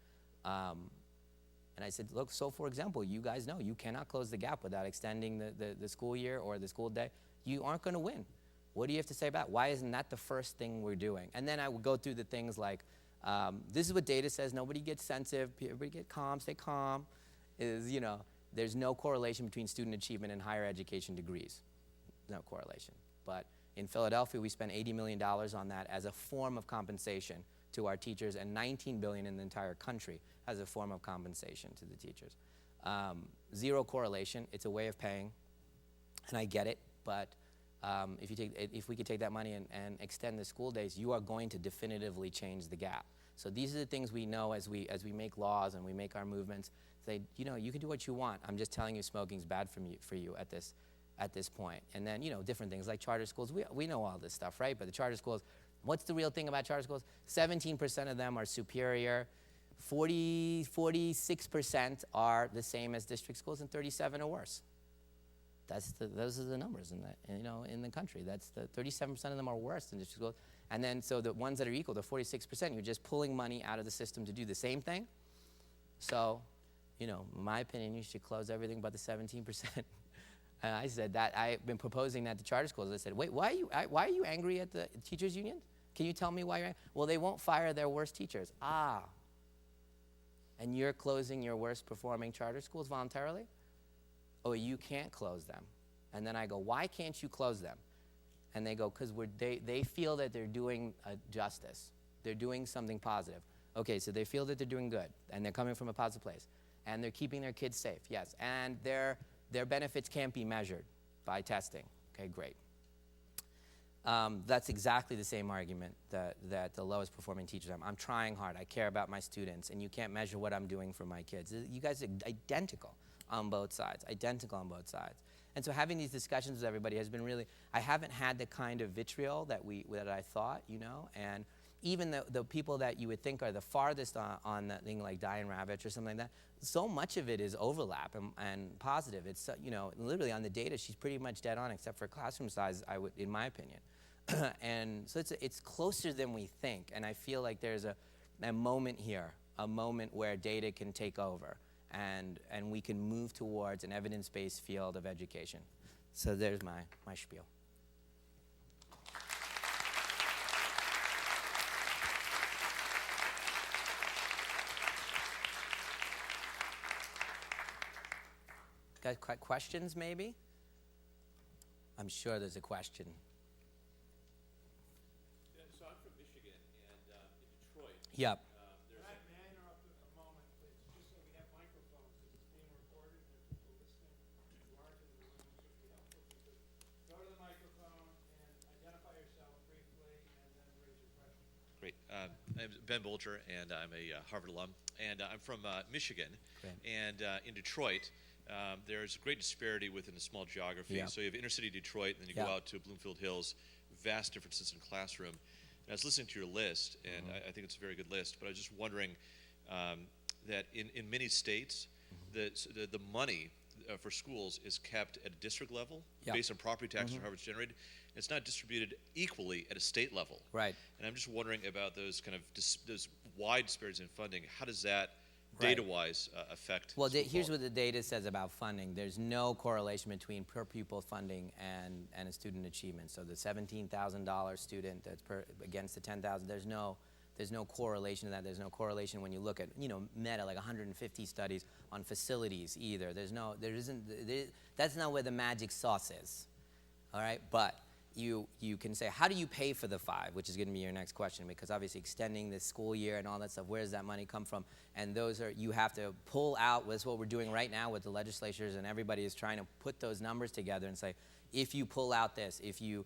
And I said, look, so for example, you guys know you cannot close the gap without extending the school year or the school day. You aren't gonna win. What do you have to say about it? Why isn't that the first thing we're doing? And then I would go through the things like, this is what data says, nobody gets sensitive, everybody get calm, stay calm, there's no correlation between student achievement and higher education degrees. No correlation. But in Philadelphia, we spent $80 million on that as a form of compensation to our teachers, and $19 billion in the entire country as a form of compensation to the teachers. Zero correlation, it's a way of paying, and I get it, but if we could take that money and extend the school days, you are going to definitively change the gap. So these are the things we know as we make laws and we make our movements. Say, you can do what you want. I'm just telling you smoking's bad for you at this point. And then, different things like charter schools. We know all this stuff, right? But the charter schools, what's the real thing about charter schools? 17% of them are superior. 46% are the same as district schools, and 37 are worse. Those are the numbers in the country. That's the 37% of them are worse than district schools. And then, so the ones that are equal, the 46%, you're just pulling money out of the system to do the same thing. So, in my opinion, you should close everything but the 17%. And I said that, I've been proposing that to charter schools. I said, wait, why are you angry at the teachers union? Can you tell me why you're angry? Well, they won't fire their worst teachers. And you're closing your worst performing charter schools voluntarily? Oh, you can't close them. And then I go, why can't you close them? And they go, because they feel that they're doing justice. They're doing something positive. Okay, so they feel that they're doing good, and they're coming from a positive place. And they're keeping their kids safe, yes. And their benefits can't be measured by testing. Okay, great. That's exactly the same argument that the lowest performing teachers have. I'm trying hard, I care about my students, and you can't measure what I'm doing for my kids. You guys are identical on both sides, identical on both sides. And so having these discussions with everybody has been really, I haven't had the kind of vitriol that I thought, and even the people that you would think are the farthest on that thing like Diane Ravitch or something like that, so much of it is overlap and positive. It's, literally on the data, she's pretty much dead on except for classroom size, in my opinion. And so it's closer than we think, and I feel like there's a moment here, a moment where data can take over, and we can move towards an evidence-based field of education. So there's my spiel. Got questions, maybe? I'm sure there's a question. Yeah, so I'm from Michigan, and in Detroit. Yep. May I interrupt a moment, please? Just so we have microphones, if it's being recorded, if people listening large in the room, it would be helpful if you could go to the microphone and identify yourself briefly and then raise your question. Great. I'm Ben Bolger, and I'm a Harvard alum, and I'm from Michigan. Great. And in Detroit, there's a great disparity within the small geography. Yeah. So you have inner city Detroit, and then you go out to Bloomfield Hills, vast differences in classroom. And I was listening to your list, and I think it's a very good list, but I was just wondering that in many states, the money for schools is kept at a district level based on property taxes or however it's generated. It's not distributed equally at a state level. Right. And I'm just wondering about those kind of those wide disparities in funding. How does that data-wise affect? Well, school here's quality? what the data says about funding. There's no correlation between per pupil funding and a student achievement. So the $17,000 student that's against the $10,000, there's no correlation to that. There's no correlation when you look at, meta, like 150 studies on facilities either. That's not where the magic sauce is, all right? But you can say, how do you pay for the 5, which is going to be your next question, because obviously extending the school year and all that stuff, where does that money come from? And you have to pull out, that's what we're doing right now with the legislatures, and everybody is trying to put those numbers together and say, if you pull out this, if you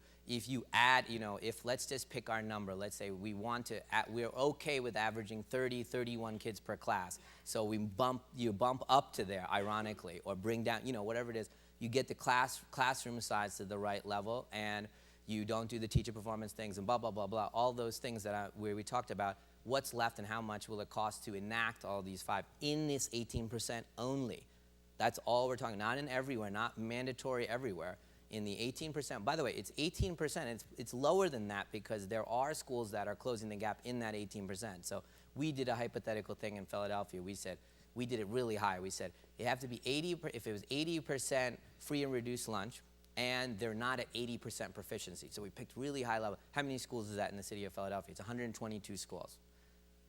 add, if let's just pick our number, let's say we're okay with averaging 30, 31 kids per class, so you bump up to there, ironically, or bring down, whatever it is, you get the classroom size to the right level, and you don't do the teacher performance things and blah, blah, blah, blah, all those things where we talked about what's left and how much will it cost to enact all these 5 in this 18% only. That's all we're talking, not in everywhere, not mandatory everywhere. In the 18%, by the way, it's 18%, it's lower than that because there are schools that are closing the gap in that 18%. So we did a hypothetical thing in Philadelphia. We did it really high. We said, it have to be 80, if it was 80% free and reduced lunch, and they're not at 80% proficiency. So we picked really high level. How many schools is that in the city of Philadelphia? It's 122 schools.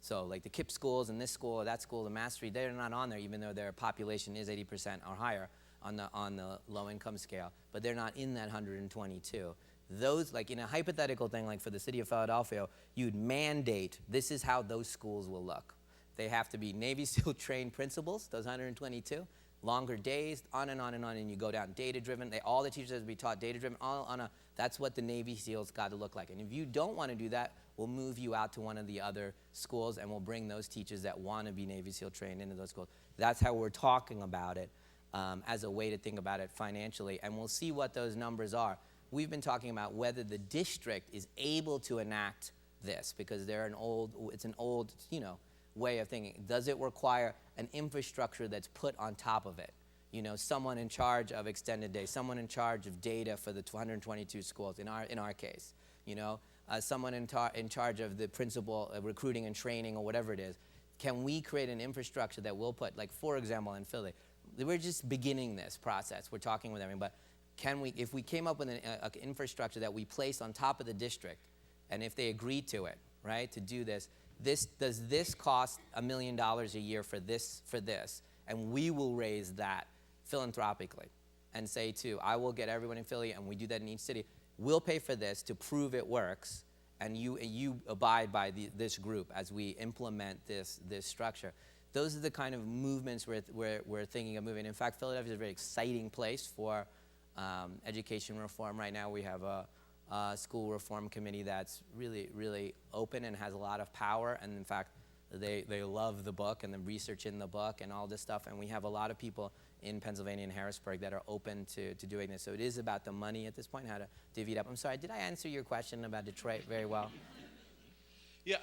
So like the KIPP schools and this school or that school, the Mastery, they're not on there even though their population is 80% or higher on the low income scale, but they're not in that 122. Those, like in a hypothetical thing, like for the city of Philadelphia, you'd mandate this is how those schools will look. They have to be Navy SEAL trained principals, those 122, longer days, on and on and on, and you go down data driven. All the teachers have to be taught data driven, that's what the Navy SEALs got to look like. And if you don't want to do that, we'll move you out to one of the other schools and we'll bring those teachers that want to be Navy SEAL trained into those schools. That's how we're talking about it as a way to think about it financially, and we'll see what those numbers are. We've been talking about whether the district is able to enact this because it's an old, way of thinking. Does it require an infrastructure that's put on top of it? Someone in charge of extended day, someone in charge of data for the 222 schools in our case, someone in charge of the principal recruiting and training or whatever it is. Can we create an infrastructure that will put, like for example in Philly, we're just beginning this process. We're talking with everyone, but if we came up with an infrastructure that we place on top of the district, and if they agree to it, right, to do this, does this cost $1 million a year for this, and we will raise that philanthropically and say I will get everyone in Philly, and we do that in each city, we'll pay for this to prove it works, and you abide by this group as we implement this structure. Those are the kind of movements we're thinking of moving. In fact, Philadelphia is a very exciting place for education reform right now. We have a school reform committee that's really, really open and has a lot of power. And in fact, they love the book and the research in the book and all this stuff. And we have a lot of people in Pennsylvania and Harrisburg that are open to doing this. So it is about the money at this point, how to divvy it up. I'm sorry, did I answer your question about Detroit very well? Yeah,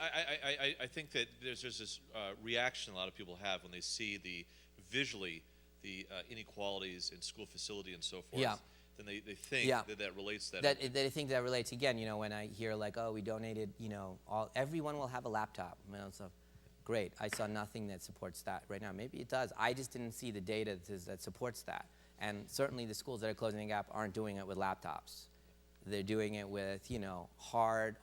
I think that there's this reaction a lot of people have when they see visually the inequalities in school facility and so forth. Yeah. Then they think that relates to that. They think that relates again. When I hear like, oh, we donated, everyone will have a laptop. So great. I saw nothing that supports that right now. Maybe it does. I just didn't see the data that supports that. And certainly the schools that are closing the gap aren't doing it with laptops. They're doing it with, hard,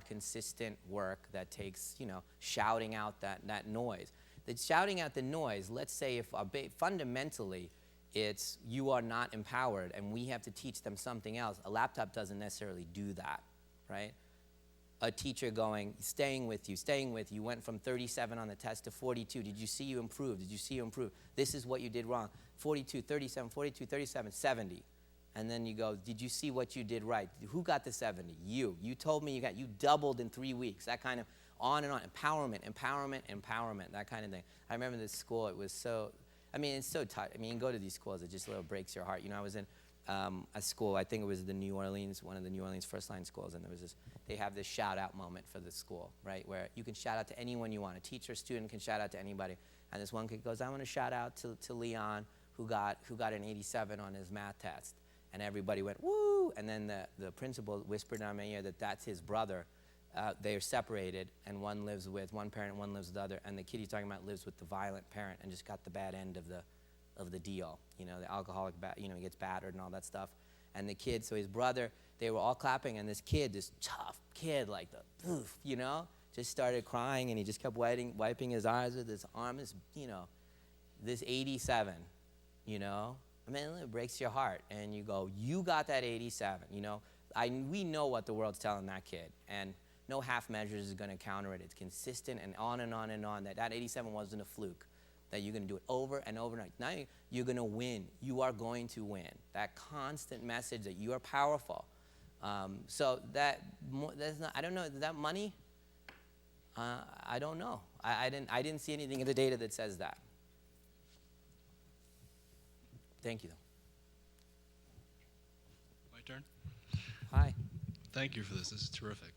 consistent work that takes, shouting out that noise. That's shouting out the noise. Let's say if fundamentally it's you are not empowered and we have to teach them something else. A laptop doesn't necessarily do that, right? A teacher staying with you, went from 37 on the test to 42. Did you see you improve? Did you see you improve? This is what you did wrong. 42, 37, 42, 37, 70. And then you go, did you see what you did right? Who got the 70? You. You told me you doubled in 3 weeks. That kind of on and on. Empowerment, that kind of thing. I remember this school, it was so, it's so tight. You can go to these schools, it just breaks your heart. I was in a school, I think it was one of the New Orleans first line schools, and they have this shout out moment for the school, right? Where you can shout out to anyone you want. A teacher, student can shout out to anybody. And this one kid goes, I want to shout out to Leon, who got an 87 on his math test. And everybody went, woo! And then the principal whispered in my ear that that's his brother. They're separated, and one lives with one parent, one lives with the other. And the kid he's talking about lives with the violent parent and just got the bad end of the deal. The alcoholic, he gets battered and all that stuff. And the kid, so his brother, they were all clapping, and this kid, this tough kid, like just started crying, and he just kept wiping his eyes with his arm. This 87, it breaks your heart, and you go, you got that 87, we know what the world's telling that kid, and no half measures is going to counter it. It's consistent and on and on and on, that 87 wasn't a fluke, that you're going to do it over and over and now you're going to win. You are going to win. That constant message that you are powerful. So that's not, I don't know, that money, I don't know. I didn't see anything in the data that says that. Thank you. My turn. Hi. Thank you for this. This is terrific.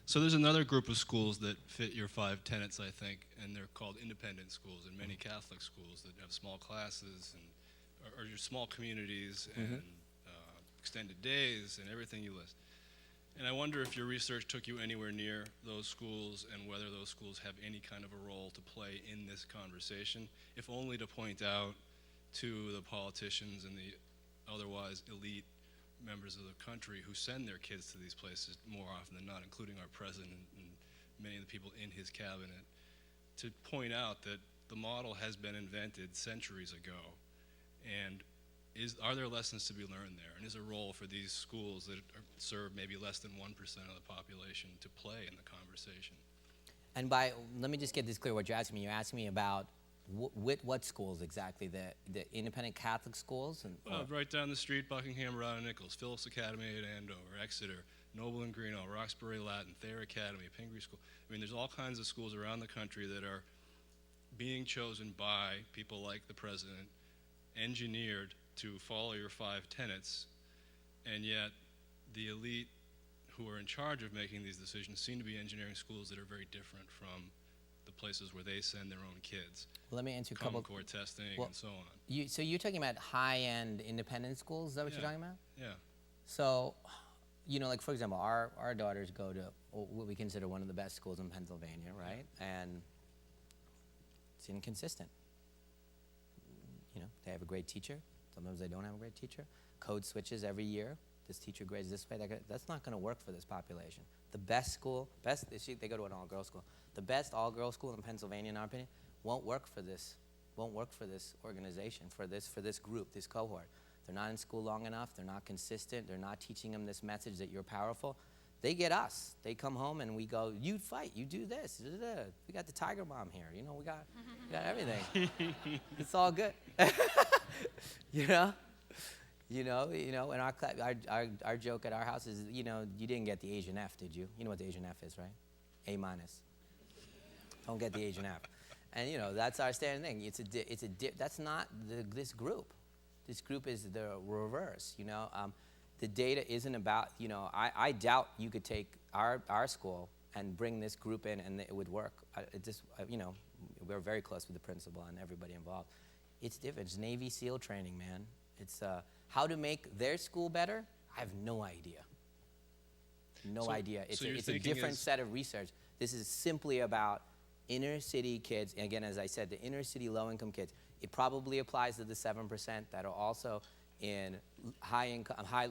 So there's another group of schools that fit your 5 tenets, I think, and they're called independent schools, and many Catholic schools that have small classes and or your small communities and extended days and everything you list. And I wonder if your research took you anywhere near those schools and whether those schools have any kind of a role to play in this conversation, if only to point out to the politicians and the otherwise elite members of the country who send their kids to these places more often than not, including our president and many of the people in his cabinet, to point out that the model has been invented centuries ago, and are there lessons to be learned there, and is a role for these schools that serve maybe less than 1% of the population to play in the conversation? And let me just get this clear, what you're asking me. You're asking me about what schools exactly? The independent Catholic schools? Right down the street, Buckingham, Rod and Nichols, Phillips Academy at Andover, Exeter, Noble and Greeno, Roxbury Latin, Thayer Academy, Pingree School. I mean, there's all kinds of schools around the country that are being chosen by people like the president, engineered to follow your 5 tenets, and yet the elite who are in charge of making these decisions seem to be engineering schools that are very different from the places where they send their own kids. Well, let me answer a Common couple. Core testing and so on. So you're talking about high-end independent schools? Is that what you're talking about? Yeah. So, like for example, our daughters go to what we consider one of the best schools in Pennsylvania, right? And it's inconsistent. They have a great teacher. Sometimes they don't have a great teacher. Code switches every year. This teacher grades this way. That's not going to work for this population. The best school, they go to an all-girls school. The best all-girls school in Pennsylvania, in our opinion, won't work for this organization, for this group, this cohort. They're not in school long enough. They're not consistent. They're not teaching them this message that you're powerful. They get us. They come home and we go, you fight, you do this. We got the Tiger Bomb here. We got everything. It's all good. In our class, our joke at our house is, you didn't get the Asian F, did you? You know what the Asian F is, right? A-. Don't get the Asian F. And that's our standard thing. That's not this group. This group is the reverse. The data isn't about. I doubt you could take our school and bring this group in and it would work. We're very close with the principal and everybody involved. It's different. It's Navy SEAL training, man. It's how to make their school better. I have no idea. No idea. It's a different set of research. This is simply about inner city kids. And again, as I said, the inner city low-income kids. It probably applies to the 7% that are also in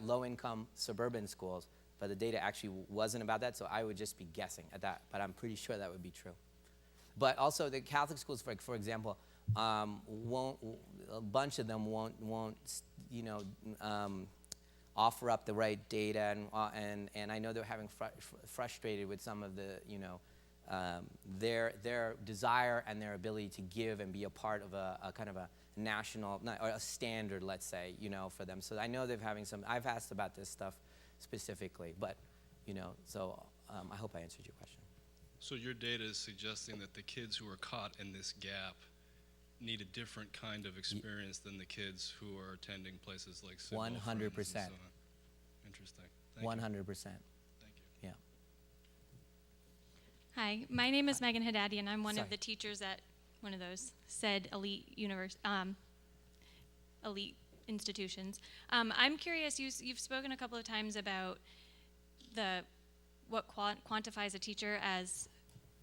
low-income suburban schools. But the data actually wasn't about that, so I would just be guessing at that. But I'm pretty sure that would be true. But also the Catholic schools, for example, a bunch of them won't offer up the right data, and I know they're having frustrated with some of the their desire and their ability to give and be a part of a kind of a national or a standard, let's say, for them. So I know they're having some. I've asked about this stuff specifically, but so I hope I answered your question. So your data is suggesting that the kids who are caught in this gap need a different kind of experience than the kids who are attending places like 100%. Interesting. Thank 100%. you. Thank you. Yeah. Hi, my name is Megan Haddadi, and I'm one of the teachers at one of those said elite institutions. I'm curious. You've spoken a couple of times about what quantifies a teacher as.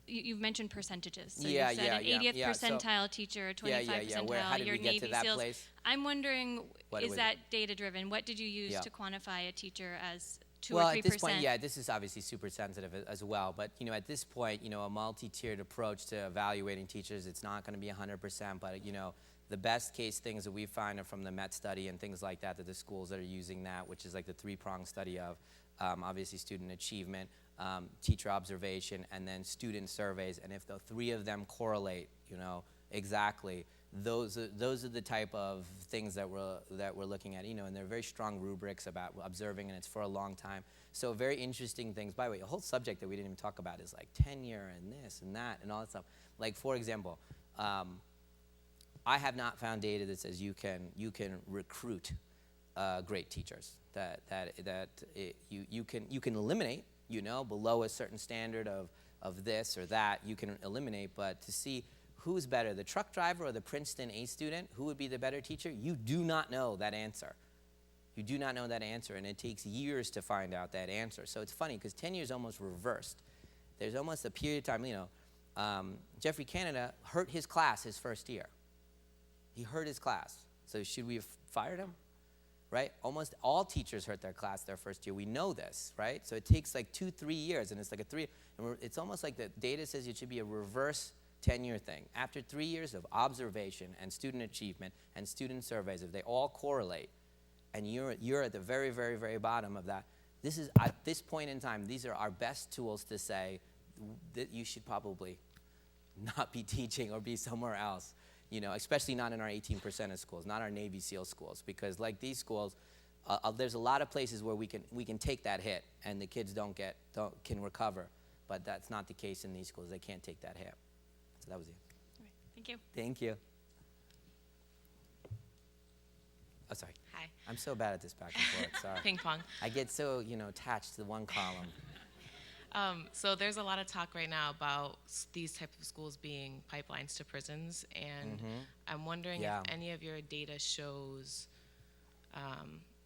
You've mentioned percentages. So you said an 80th percentile teacher, 25th percentile, How did your we get Navy to that SEALs. place? I'm wondering, is that data driven? What did you use to quantify a teacher as 2 or 3%? Well, at this point, this is obviously super sensitive as well. But at this point, a multi-tiered approach to evaluating teachers, it's not going to be 100%. But the best case things that we find are from the Met study and things like that. That the schools that are using that, which is like the 3-pronged study of obviously student achievement, teacher observation, and then student surveys. And if the 3 of them correlate, exactly, those are the type of things that we're looking at. And they're very strong rubrics about observing, and it's for a long time. So very interesting things. By the way, a whole subject that we didn't even talk about is like tenure and this and that and all that stuff. Like for example, I have not found data that says you can recruit great teachers. You can eliminate, below a certain standard of this or that, you can eliminate, but to see who's better, the truck driver or the Princeton A student, who would be the better teacher, you do not know that answer. You do not know that answer, and it takes years to find out that answer. So it's funny, because tenure is almost reversed. There's almost a period of time, Jeffrey Canada hurt his class his first year. He hurt his class. So should we have fired him? Right? Almost all teachers hurt their class their first year. We know this, right? So it takes like 2-3 years, and it's like it's almost like the data says it should be a reverse tenure thing. After 3 years of observation and student achievement and student surveys, if they all correlate, and you're at the very, very, very bottom of that, this is, at this point in time, these are our best tools to say that you should probably not be teaching or be somewhere else, especially not in our 18% of schools, not our Navy SEAL schools, because like these schools, there's a lot of places where we can take that hit and the kids can recover, but that's not the case in these schools. They can't take that hit. So that was it. All right, thank you. Thank you. Oh, sorry. Hi. I'm so bad at this back and forth. Sorry. Ping pong. I get so, attached to one column. So there's a lot of talk right now about these types of schools being pipelines to prisons, and I'm wondering Yeah. if any of your data shows,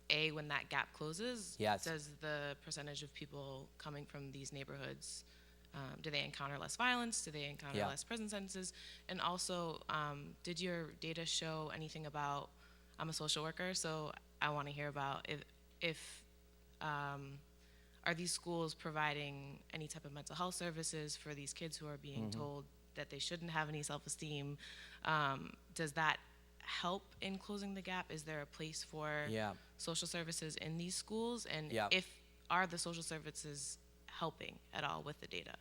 when that gap closes, Yes. does the percentage of people coming from these neighborhoods, do they encounter less violence? Do they encounter Yeah. less prison sentences? And also, did your data show anything about, I'm a social worker, so I want to hear about if are these schools providing any type of mental health services for these kids who are being told that they shouldn't have any self-esteem? Does that help in closing the gap? Is there a place for Yeah. social services in these schools? And Yeah. are the social services helping at all with the data?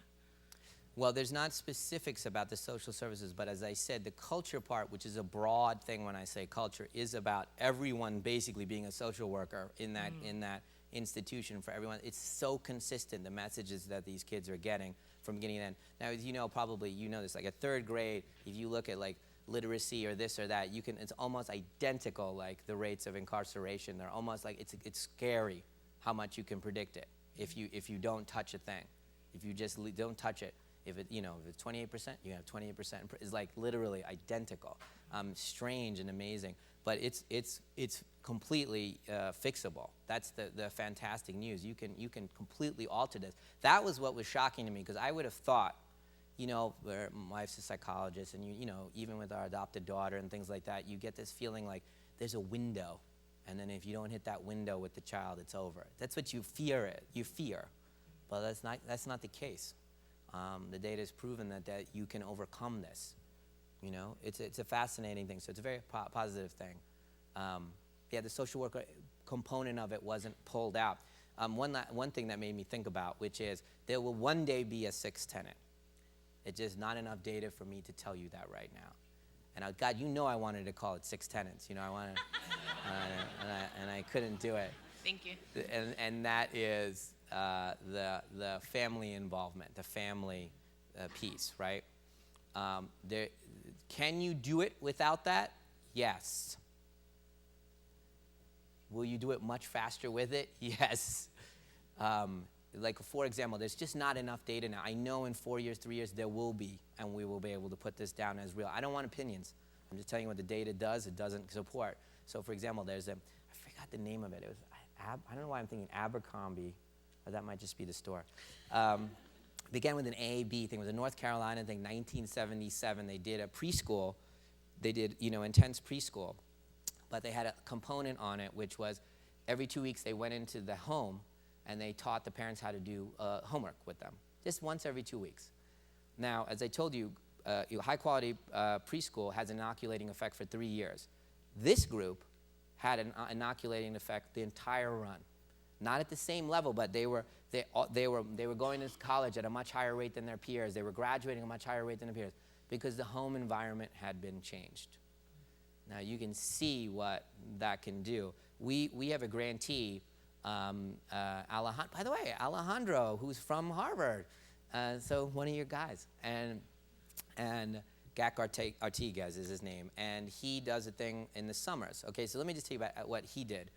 Well, there's not specifics about the social services, but as I said, the culture part, which is a broad thing when I say culture, is about everyone basically being a social worker in that institution for everyone. It's so consistent, the messages that these kids are getting from beginning to end. Now, as probably this, like a third grade, if you look at like literacy or this or that, it's almost identical, like the rates of incarceration. They're almost like, it's scary how much you can predict it if you don't touch a thing. If you just don't touch it. If it's 28%, you have 28%. It's like literally identical. Strange and amazing, but it's completely fixable. That's the fantastic news. You can completely alter this. That was what was shocking to me, because I would have thought, my wife's a psychologist, and even with our adopted daughter and things like that, you get this feeling like there's a window, and then if you don't hit that window with the child, it's over. That's what you fear. But that's not the case. The data has proven that you can overcome this. It's a fascinating thing. So it's a very positive thing. The social worker component of it wasn't pulled out. One thing that made me think about, which is there will one day be a sixth tenant. It's just not enough data for me to tell you that right now. And God, I wanted to call it six tenants. I wanted, and I couldn't do it. Thank you. And that is the family involvement, the family piece, right? Can you do it without that? Yes. Will you do it much faster with it? Yes. Like, for example, there's just not enough data now. I know in 4 years, 3 years, there will be, and we will be able to put this down as real. I don't want opinions. I'm just telling you what the data does. It doesn't support. So, for example, I forgot the name of it. It was, I don't know why I'm thinking Abercrombie, or that might just be the store. Began with an A-B thing. It was a North Carolina thing, 1977. They did a preschool. They did, intense preschool. But they had a component on it, which was every 2 weeks they went into the home and they taught the parents how to do homework with them, just once every 2 weeks. Now, as I told you, high-quality preschool has an inoculating effect for 3 years. This group had an inoculating effect the entire run. Not at the same level, but they were going to college at a much higher rate than their peers. They were graduating at a much higher rate than their peers because the home environment had been changed. Now you can see what that can do. We have a grantee, Alejandro, by the way, Alejandro, who's from Harvard, so one of your guys, and Gak Artigas is his name, and he does a thing in the summers. Okay, so let me just tell you about what he did.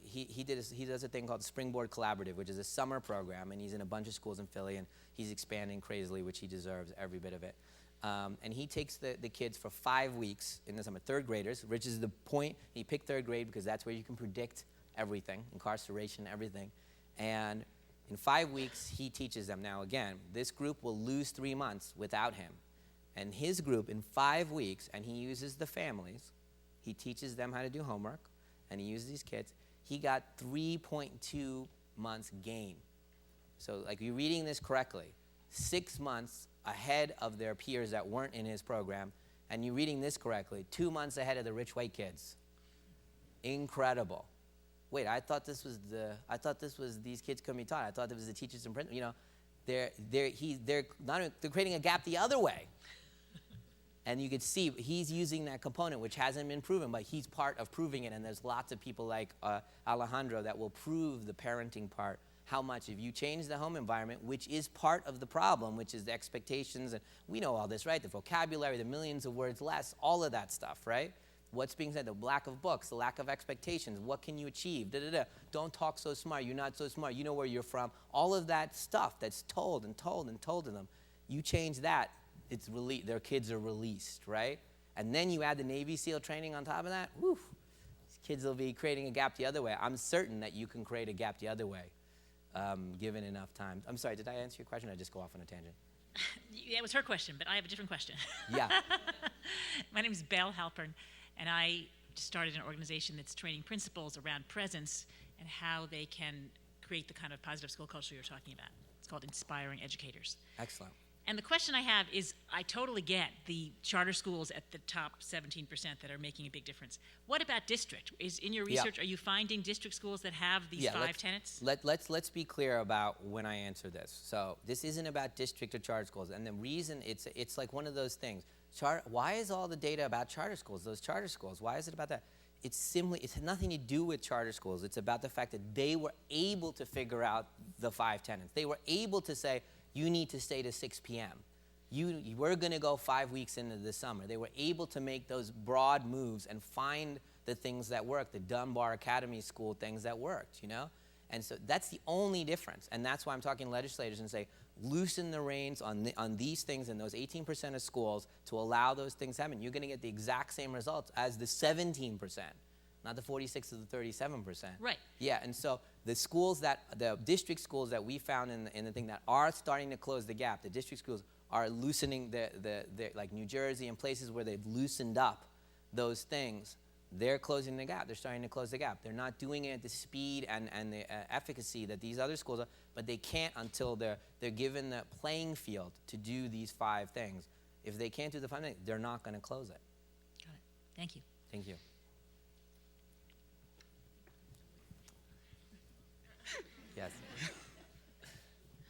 he does a thing called the Springboard Collaborative, which is a summer program, and he's in a bunch of schools in Philly, and he's expanding crazily, which he deserves every bit of it. And he takes the kids for 5 weeks in the summer, third graders, which is the point. He picked third grade because that's where you can predict everything, incarceration, everything. And in 5 weeks, he teaches them. Now, again, this group will lose 3 months without him. And his group, in 5 weeks, and he uses the families, he teaches them how to do homework, and he uses these kids, he got 3.2 months gain. So, like, you're reading this correctly, 6 months ahead of their peers that weren't in his program, and you're reading this correctly, 2 months ahead of the rich white kids. Incredible. Wait, I thought this was these kids couldn't be taught. I thought it was the teachers and principals. You know, they're creating a gap the other way. And you could see he's using that component, which hasn't been proven, but he's part of proving it. And there's lots of people like Alejandro that will prove the parenting part. How much, if you change the home environment, which is part of the problem, which is the expectations, and we know all this, right? The vocabulary, the millions of words less, all of that stuff, right? What's being said, the lack of books, the lack of expectations, what can you achieve, Don't talk so smart, you're not so smart, you know where you're from. All of that stuff that's told and told and told to them, you change that, their kids are released, right? And then you add the Navy SEAL training on top of that, whew, these kids will be creating a gap the other way. I'm certain that you can create a gap the other way, given enough time. I'm sorry, did I answer your question or just go off on a tangent? Yeah, it was her question, but I have a different question. Yeah. My name is Belle Halpern, and I started an organization that's training principals around presence and how they can create the kind of positive school culture you're talking about. It's called Inspiring Educators. Excellent. And the question I have is, I totally get the charter schools at the top 17% that are making a big difference. What about district? In your research, are you finding district schools that have these 5 tenets? Let's be clear about when I answer this. So this isn't about district or charter schools. And the reason it's like one of those things. Why is all the data about charter schools, those charter schools? Why is it about that? It's nothing to do with charter schools. It's about the fact that they were able to figure out the 5 tenets. They were able to say, you need to stay to 6 p.m. We're going to go 5 weeks into the summer. They were able to make those broad moves and find the things that work, the Dunbar Academy School things that worked, you know? And so that's the only difference. And that's why I'm talking to legislators and say, loosen the reins on these things in those 18% of schools to allow those things to happen. You're going to get the exact same results as the 17%, not the 46 or the 37%. Right. Yeah, and so the district schools that we found in the thing that are starting to close the gap, the district schools are loosening like New Jersey and places where they've loosened up those things. They're closing the gap. They're starting to close the gap. They're not doing it at the speed and the efficacy that these other schools are, but they can't until they're given the playing field to do these 5 things. If they can't do the 5 things, they're not going to close it. Got it. Thank you. Thank you.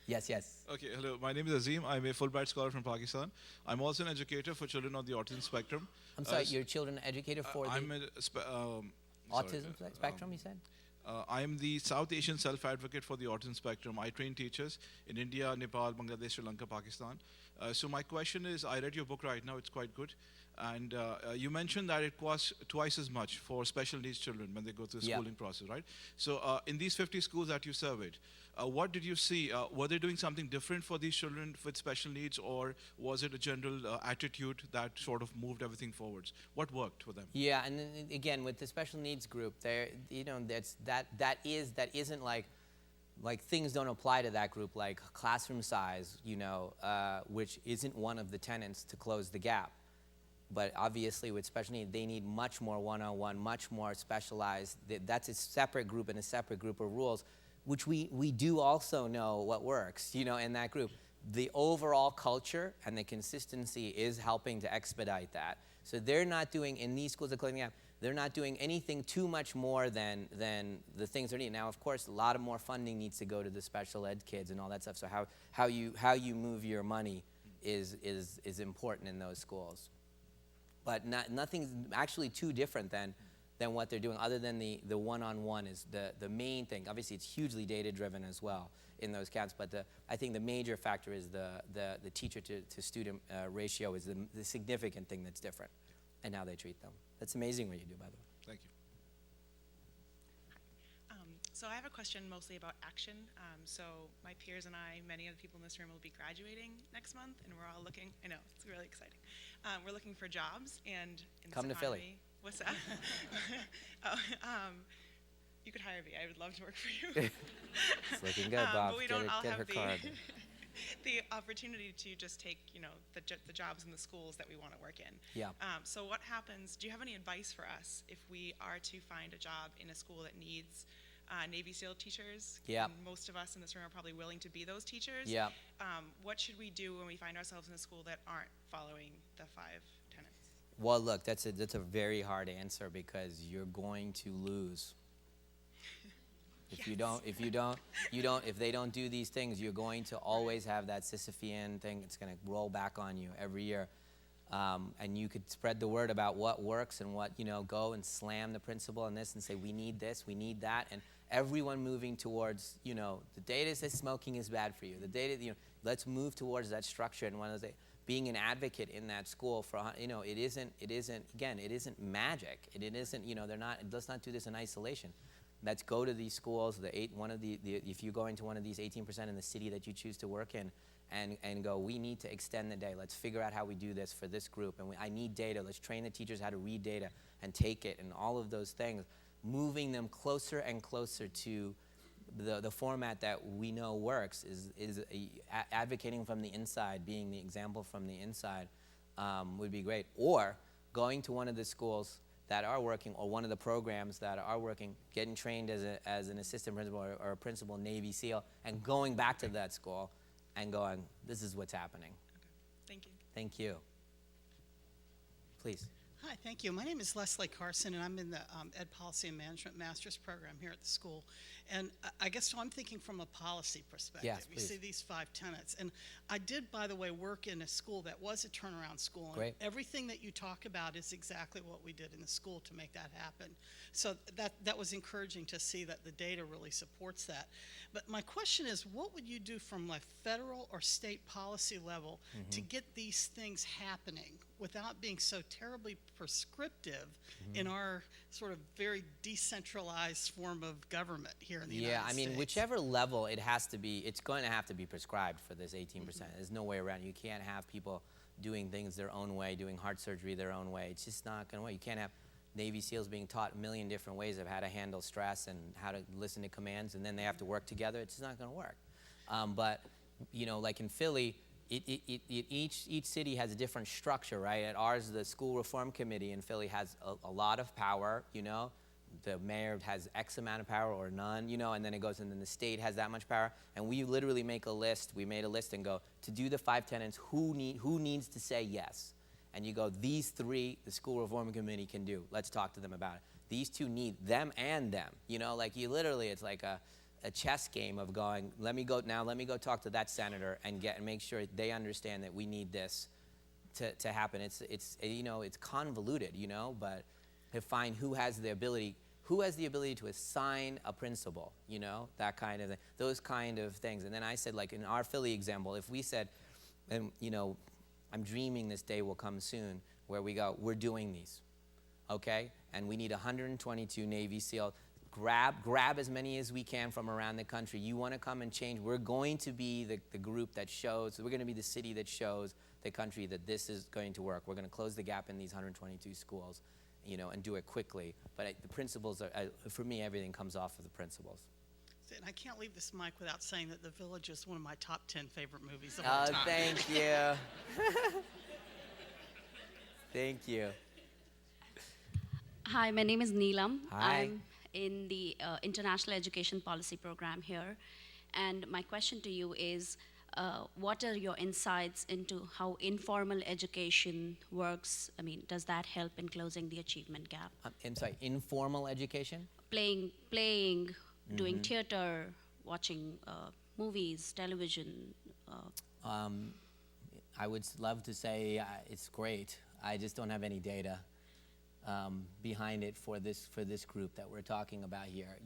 Yes. Yes. Okay, hello. My name is Azim. I'm a Fulbright scholar from Pakistan. I'm also an educator for children on the autism spectrum. I'm sorry, you're a children educator for I'm the autism spectrum, you said? I am the South Asian self-advocate for the autism spectrum. I train teachers in India, Nepal, Bangladesh, Sri Lanka, Pakistan. So my question is, I read your book right now. It's quite good. And you mentioned that it costs twice as much for special needs children when they go through the schooling process, right? So in these 50 schools that you surveyed, what did you see? Were they doing something different for these children with special needs, or was it a general attitude that sort of moved everything forwards? What worked for them? Yeah, and then, again, with the special needs group, that isn't like things don't apply to that group, like classroom size, which isn't one of the tenets to close the gap. But obviously with special needs, they need much more one-on-one, much more specialized. That's a separate group and a separate group of rules, which we do also know what works, in that group. The overall culture and the consistency is helping to expedite that. So they're not doing, in these schools of closing the gap, they're not doing anything too much more than the things they need. Now, of course, a lot of more funding needs to go to the special ed kids and all that stuff. So how you move your money is important in those schools. But nothing's actually too different than what they're doing, other than the one-on-one is the main thing. Obviously, it's hugely data-driven as well in those counts, but I think the major factor is the teacher-to-student ratio is the significant thing that's different, and how they treat them. That's amazing what you do, by the way. Thank you. So I have a question mostly about action. So my peers and I, many of the people in this room will be graduating next month, and we're all looking, I know, it's really exciting. We're looking for jobs, and in this Come to Philly. economy, what's that? Oh, you could hire me. I would love to work for you. It's looking good, Bob. But we Get don't all her have card. the opportunity to just take, the jobs in the schools that we want to work in. Yeah. So what happens, do you have any advice for us if we are to find a job in a school that needs Navy SEAL teachers? Yeah. And most of us in this room are probably willing to be those teachers. Yeah. What should we do when we find ourselves in a school that aren't following the 5 tenets? Well, look, that's a very hard answer because you're going to lose. If you don't, if they don't do these things, you're going to always have that Sisyphean thing. It's going to roll back on you every year. And you could spread the word about what works and what, go and slam the principal on this and say, we need this, we need that. And everyone moving towards, the data says smoking is bad for you. The data, let's move towards that structure. And one of the, being an advocate in that school for, it isn't magic. It isn't, let's not do this in isolation. Let's go to these schools, if you're going to one of these 18% in the city that you choose to work in, and go, we need to extend the day. Let's figure out how we do this for this group. And I need data. Let's train the teachers how to read data and take it and all of those things, moving them closer and closer to the format that we know works is advocating from the inside, being the example from the inside would be great. Or going to one of the schools that are working, or one of the programs that are working, getting trained as an assistant principal or a principal Navy SEAL, and going back to that school and going, this is what's happening. Okay. Thank you. Thank you. Please. Hi, thank you. My name is Leslie Carson, and I'm in the Ed Policy and Management Master's Program here at the school. And I guess so I'm thinking from a policy perspective. Yes, you please. see these 5 tenets. And I did, by the way, work in a school that was a turnaround school. And Great. everything that you talk about is exactly what we did in the school to make that happen. So that was encouraging to see that the data really supports that. But my question is, what would you do from a federal or state policy level to get these things happening without being so terribly prescriptive in our sort of very decentralized form of government here in the United States? Yeah, I mean, whichever level it has to be, it's going to have to be prescribed for this 18%. There's no way around it. You can't have people doing things their own way, doing heart surgery their own way. It's just not going to work. You can't have Navy SEALs being taught a million different ways of how to handle stress and how to listen to commands, and then they have to work together. It's just not going to work. But, like in Philly, each city has a different structure, right? At ours, the School Reform Committee in Philly has a lot of power, The mayor has X amount of power or none, and then it goes, and then the state has that much power. And we literally make a list. We made a list and go, to do the 5 tenets, who needs to say yes? And you go, these 3, the School Reform Committee can do. Let's talk to them about it. These 2 need them and them. You literally, it's like a chess game of going, let me go talk to that senator and make sure they understand that we need this to happen. It's convoluted, but to find who has the ability to assign a principal, that kind of thing, those kind of things. And then I said, like in our Philly example, if we said, and I'm dreaming this day will come soon where we go, we're doing these, okay? And we need 122 Navy SEAL. Grab as many as we can from around the country. You want to come and change. We're going to be the group that shows, we're going to be the city that shows the country that this is going to work. We're going to close the gap in these 122 schools, and do it quickly. But the principles for me, everything comes off of the principles. And I can't leave this mic without saying that The Village is one of my top 10 favorite movies of all time. Thank you. Thank you. Hi, my name is Neelam. Hi. I'm in the International Education Policy Program here. And my question to you is, what are your insights into how informal education works? I mean, does that help in closing the achievement gap? I'm sorry, informal education? Playing, doing theater, watching movies, television. I would love to say it's great. I just don't have any data behind it for this group that we're talking about here.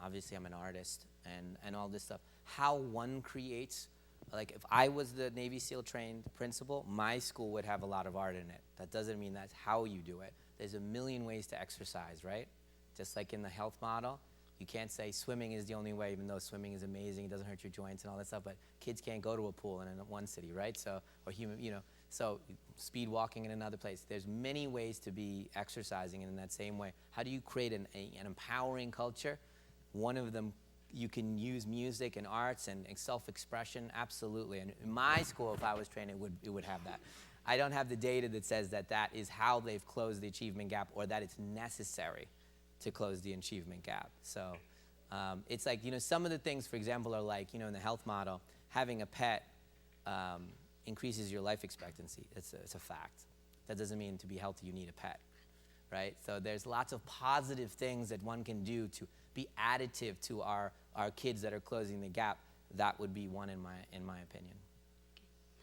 Obviously I'm an artist and all this stuff. How one creates, like if I was the Navy SEAL trained principal, my school would have a lot of art in it. That doesn't mean that's how you do it. There's a million ways to exercise, right? Just like in the health model, You can't say swimming is the only way, even though swimming is amazing, it doesn't hurt your joints and all that stuff, but kids can't go to a pool in one city, right? So, or human, so speed walking in another place. There's many ways to be exercising in that same way. How do you create an empowering culture? One of them, you can use music and arts and self-expression, absolutely. And in my school, if I was trained, it would have that. I don't have the data that says that that is how they've closed the achievement gap or that it's necessary to close the achievement gap. So it's like, some of the things, for example, are like, in the health model, having a pet increases your life expectancy. It's a fact. That doesn't mean to be healthy you need a pet, right? So there's lots of positive things that one can do to be additive to our kids that are closing the gap. That would be one in my opinion.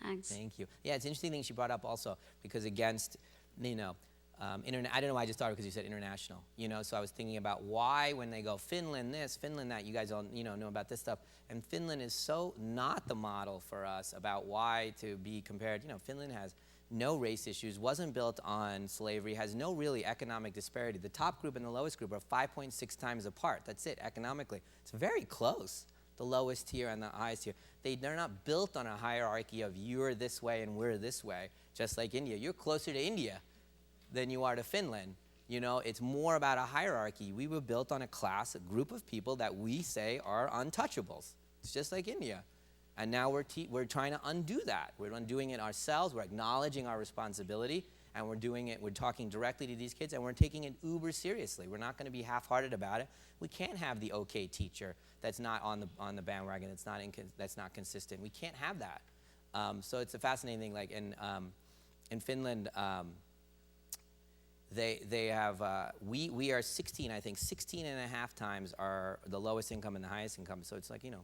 Thanks. Thank you. Yeah, it's an interesting thing she brought up also, because against, I don't know why I just thought because you said international, so I was thinking about why when they go Finland this, Finland that, you guys all, know about this stuff, and Finland is so not the model for us about why to be compared. Finland has no race issues, wasn't built on slavery, has no really economic disparity. The top group and the lowest group are 5.6 times apart. That's it, economically. It's very close, the lowest tier and the highest tier. They're not built on a hierarchy of you're this way and we're this way, just like India. You're closer to India than you are to Finland. It's more about a hierarchy. We were built on a group of people that we say are untouchables. It's just like India. And now we're trying to undo that. We're undoing it ourselves. We're acknowledging our responsibility, and we're doing it. We're talking directly to these kids, and we're taking it uber seriously. We're not going to be half-hearted about it. We can't have the okay teacher that's not on the bandwagon. That's not consistent. We can't have that. So it's a fascinating thing. Like in Finland, they have we are 16 and a half times the lowest income and the highest income. So it's like a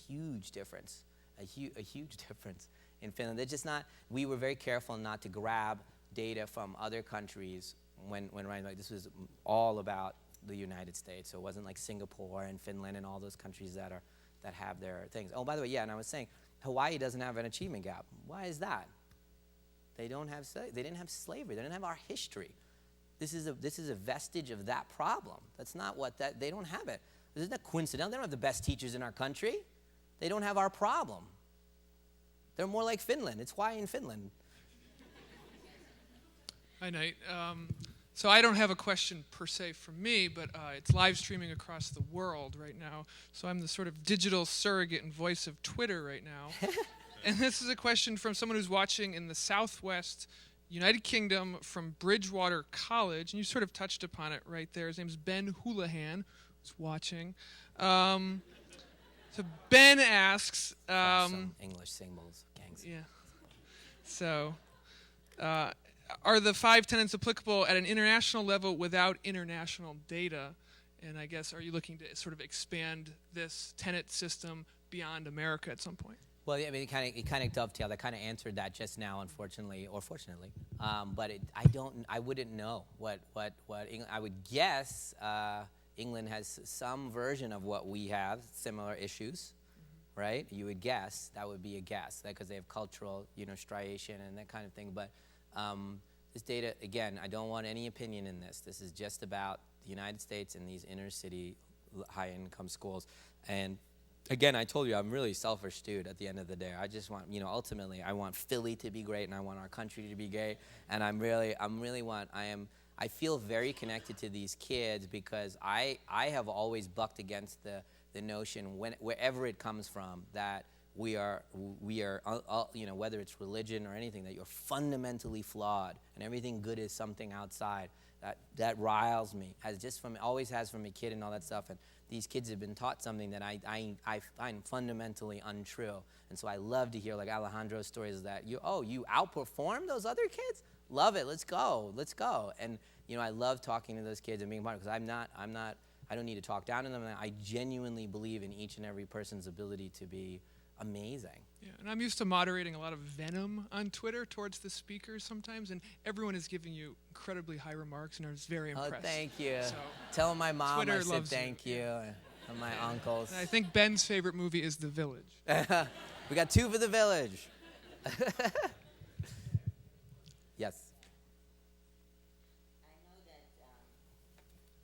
huge difference. A huge difference in Finland. They're just not. We were very careful not to grab data from other countries when writing. Like, this was all about the United States. So it wasn't like Singapore and Finland and all those countries that have their things. Oh, by the way, yeah. And I was saying, Hawaii doesn't have an achievement gap. Why is that? They didn't have slavery. They didn't have our history. This is a vestige of that problem. That's not what they don't have it. This is not coincidental. They don't have the best teachers in our country. They don't have our problem. They're more like Finland. It's why in Finland. Hi, Knight. So I don't have a question per se from me, but it's live streaming across the world right now. So I'm the sort of digital surrogate and voice of Twitter right now. And this is a question from someone who's watching in the Southwest United Kingdom from Bridgewater College. And you sort of touched upon it right there. His name's Ben Houlihan, who's watching. So Ben asks... Some English symbols, gangs. Yeah. So, are the 5 tenets applicable at an international level without international data? And I guess, are you looking to sort of expand this tenet system beyond America at some point? Well, yeah, I mean, it kind of dovetailed. I kind of answered that just now, unfortunately, or fortunately. But I wouldn't know what I would guess. England has some version of what we have, similar issues, right? You would guess. That would be a guess, because they have cultural, striation and that kind of thing. But this data, again, I don't want any opinion in this. This is just about the United States and these inner city, high-income schools. And again, I told you, I'm really selfish dude at the end of the day. I just want, ultimately, I want Philly to be great, and I want our country to be great. And I feel very connected to these kids because I have always bucked against the notion, wherever it comes from, that we are whether it's religion or anything, that you're fundamentally flawed and everything good is something outside. That riles me, always has from a kid and all that stuff. And these kids have been taught something that I find fundamentally untrue. And so I love to hear like Alejandro's stories that you outperform those other kids? Love it, let's go. And I love talking to those kids and being part of it, because I don't need to talk down to them. I genuinely believe in each and every person's ability to be amazing. Yeah, and I'm used to moderating a lot of venom on Twitter towards the speakers sometimes, and everyone is giving you incredibly high remarks, and I was very impressed. Oh, thank you. So, tell my mom Twitter I said loves thank you, and my uncles. And I think Ben's favorite movie is The Village. We got 2 for The Village. Yes. I know that I go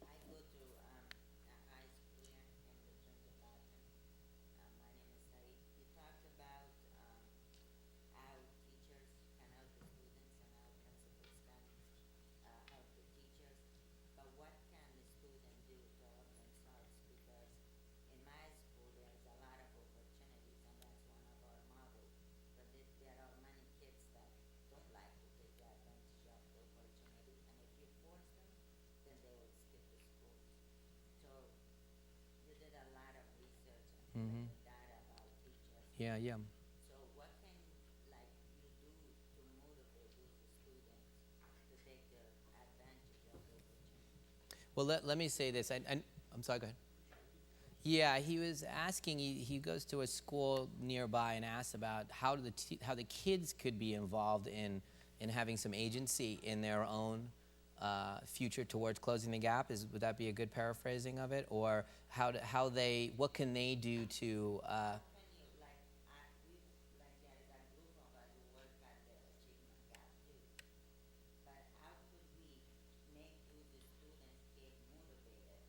to a high school Yeah, yeah. So what can like you do to motivate those students to take the advantage of the opportunity? Well, let me say this. I'm sorry, go ahead. Yeah, he was asking, he goes to a school nearby and asks about how the kids could be involved in having some agency in their own future towards closing the gap. Would that be a good paraphrasing of it? Or what can they do to,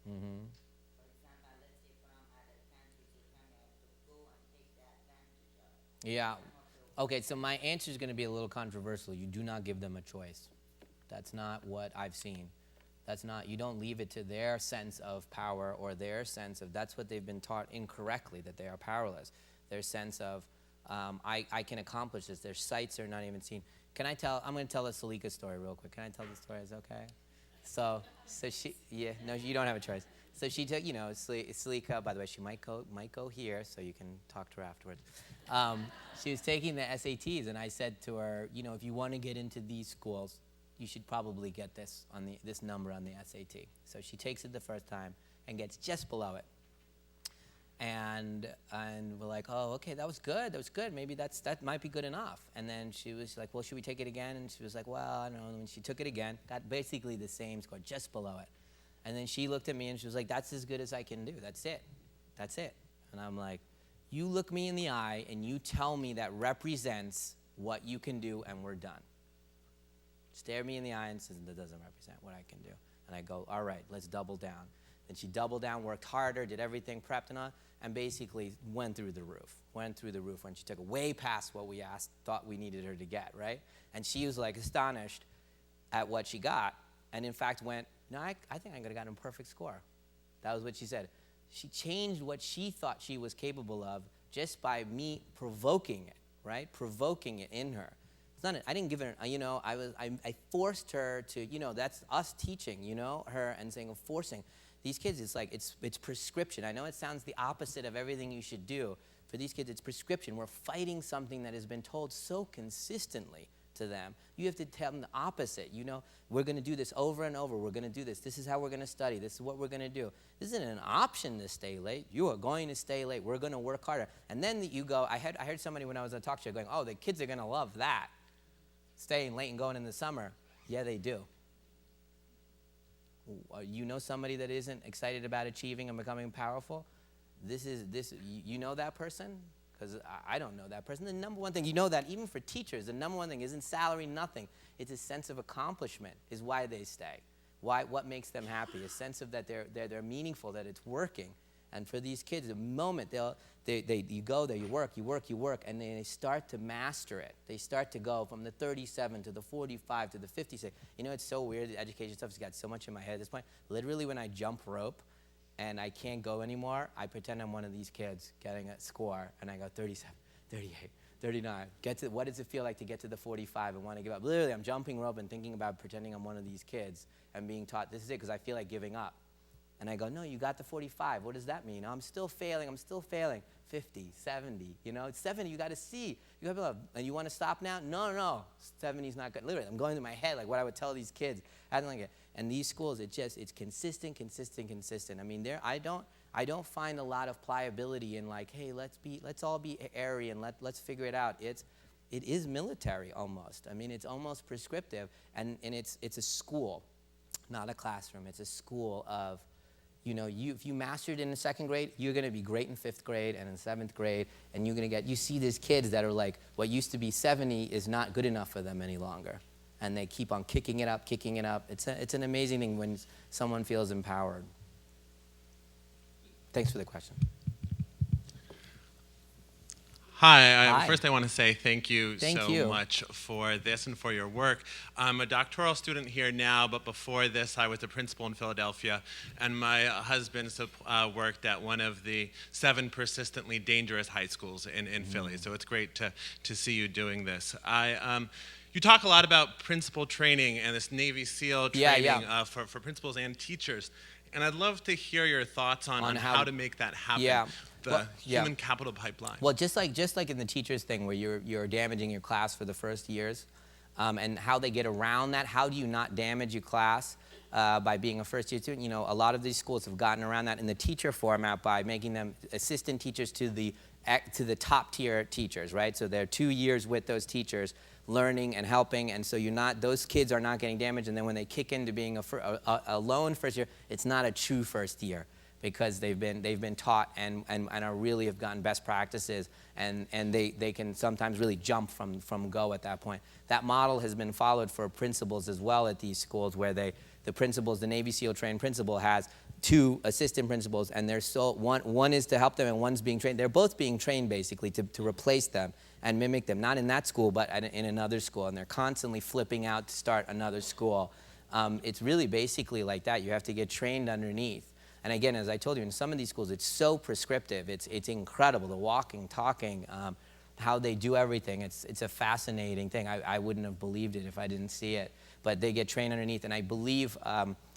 mm-hmm. For example, let's say from other countries they come here to go and take the advantage of. Yeah. Okay, so my answer is going to be a little controversial. You do not give them a choice. That's not what I've seen. That's not, you don't leave it to their sense of power or their sense of, that's what they've been taught incorrectly, that they are powerless. Their sense of, I can accomplish this. Their sights are not even seen. I'm going to tell a Salika story real quick. Can I tell the story? Is that okay? So she, yeah, no, you don't have a choice. So she took, Salika, by the way, she might go here, so you can talk to her afterwards. She was taking the SATs, and I said to her, if you want to get into these schools, you should probably get this number on the SAT. So she takes it the first time and gets just below it. And we're like, oh, okay, that was good. Maybe that might be good enough. And then she was like, well, should we take it again? And she was like, well, I don't know. And when she took it again, got basically the same score, just below it. And then she looked at me and she was like, that's as good as I can do. That's it. And I'm like, you look me in the eye and you tell me that represents what you can do, and we're done. Stare me in the eye and says, that doesn't represent what I can do. And I go, all right, let's double down. Then she doubled down, worked harder, did everything, prepped and all, and basically went through the roof when she took it way past what we thought we needed her to get, right? And she was like astonished at what she got, and in fact went, no, I think I could have gotten a perfect score. That was what she said. She changed what she thought she was capable of just by me provoking it, right? Provoking it in her. It's not, I didn't give her, I forced her to, that's us teaching, her and saying, forcing. These kids, it's like, it's prescription. I know it sounds the opposite of everything you should do. For these kids, it's prescription. We're fighting something that has been told so consistently to them. You have to tell them the opposite. We're going to do this over and over. We're going to do this. This is how we're going to study. This is what we're going to do. This isn't an option to stay late. You are going to stay late. We're going to work harder. And then you go, I heard somebody when I was on a talk show going, oh, the kids are going to love that. Staying late and going in the summer. Yeah, they do. You know somebody that isn't excited about achieving and becoming powerful? You know that person? Because I don't know that person. The number one thing, that even for teachers, the number one thing isn't salary, nothing. It's a sense of accomplishment is why they stay. What makes them happy? A sense of that they're meaningful, that it's working. And for these kids, the moment you go there, you work, and then they start to master it. They start to go from the 37 to the 45 to the 56. It's so weird. The education stuff has got so much in my head at this point. Literally, when I jump rope and I can't go anymore, I pretend I'm one of these kids getting a score, and I go 37, 38, 39. What does it feel like to get to the 45 and want to give up? Literally, I'm jumping rope and thinking about pretending I'm one of these kids and being taught this is it because I feel like giving up. And I go, no, you got the 45. What does that mean? I'm still failing. 50, 70, it's 70, you got to see. You got to and you want to stop now? No, 70's not good. Literally, I'm going through my head like what I would tell these kids. I don't like it. And these schools, it's consistent. I mean, I don't find a lot of pliability in like, hey, let's all be airy and let's figure it out. It is military almost. I mean, it's almost prescriptive, and it's a school, not a classroom. It's a school of, if you mastered in the second grade, you're going to be great in fifth grade and in seventh grade, and you see these kids that are like, what used to be 70 is not good enough for them any longer. And they keep on kicking it up. It's an amazing thing when someone feels empowered. Thanks for the question. Hi. First I want to say thank you much for this and for your work. I'm a doctoral student here now, but before this I was a principal in Philadelphia, and my husband worked at one of the 7 persistently dangerous high schools in Philly, so it's great to see you doing this. You talk a lot about principal training and this Navy SEAL training for principals and teachers. And I'd love to hear your thoughts on how to make that happen. Yeah. The human capital pipeline. Well, just like in the teachers thing where you're damaging your class for the first years, and how they get around that. How do you not damage your class by being a first year student? You know, a lot of these schools have gotten around that in the teacher format by making them assistant teachers to the top tier teachers, right? So they're 2 years with those teachers, learning and helping, and so those kids are not getting damaged. And then when they kick into being a lone first year, it's not a true first year, because they've been taught and are really have gotten best practices, and they can sometimes really jump from go at that point. That model has been followed for principals as well at these schools, where the principals, the Navy SEAL trained principal has 2 assistant principals, and they're still one is to help them and one's being trained. They're both being trained basically to replace them and mimic them, not in that school but in another school, and they're constantly flipping out to start another school. It's really basically like that. You have to get trained underneath. And again, as I told you, in some of these schools, it's so prescriptive. It's incredible, the walking, talking, how they do everything. It's a fascinating thing. I wouldn't have believed it if I didn't see it. But they get trained underneath, and I believe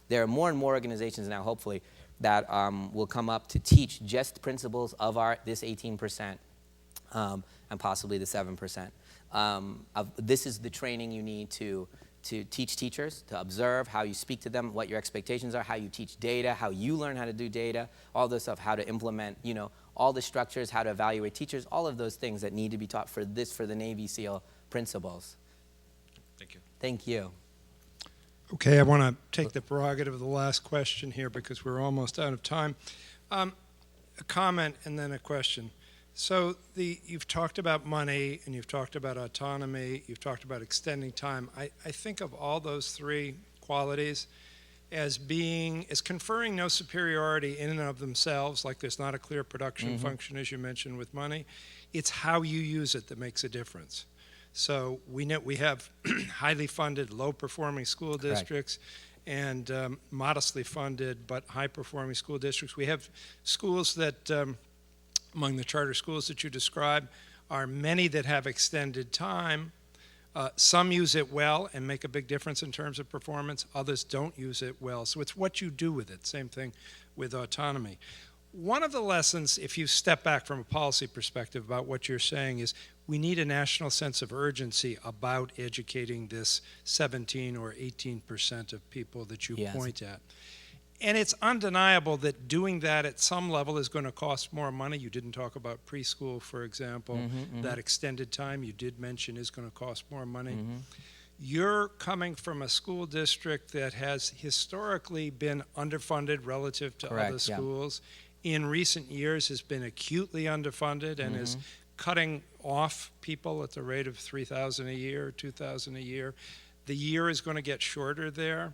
there are more and more organizations now, hopefully, that will come up to teach just principles of this 18%, and possibly the 7%. This is the training you need to teach teachers, to observe how you speak to them, what your expectations are, how you teach data, how you learn how to do data, all this stuff, how to implement, all the structures, how to evaluate teachers, all of those things that need to be taught for the Navy SEAL principals. Thank you. Thank you. Okay, I want to take the prerogative of the last question here because we're almost out of time. A comment and then a question. So you've talked about money, and you've talked about autonomy, you've talked about extending time. I think of all those 3 qualities as conferring no superiority in and of themselves, like there's not a clear production function, as you mentioned, with money. It's how you use it that makes a difference. So we have highly funded, low-performing school districts, and modestly funded but high-performing school districts. We have schools that, among the charter schools that you described, are many that have extended time. Some use it well and make a big difference in terms of performance. Others don't use it well. So it's what you do with it. Same thing with autonomy. One of the lessons, if you step back from a policy perspective about what you're saying, is we need a national sense of urgency about educating this 17 or 18% of people that you point at. And it's undeniable that doing that at some level is going to cost more money. You didn't talk about preschool, for example. That extended time you did mention is going to cost more money. You're coming from a school district that has historically been underfunded relative to other schools. In recent years has been acutely underfunded and is cutting off people at the rate of 3,000 a year, 2,000 a year. The year is going to get shorter there.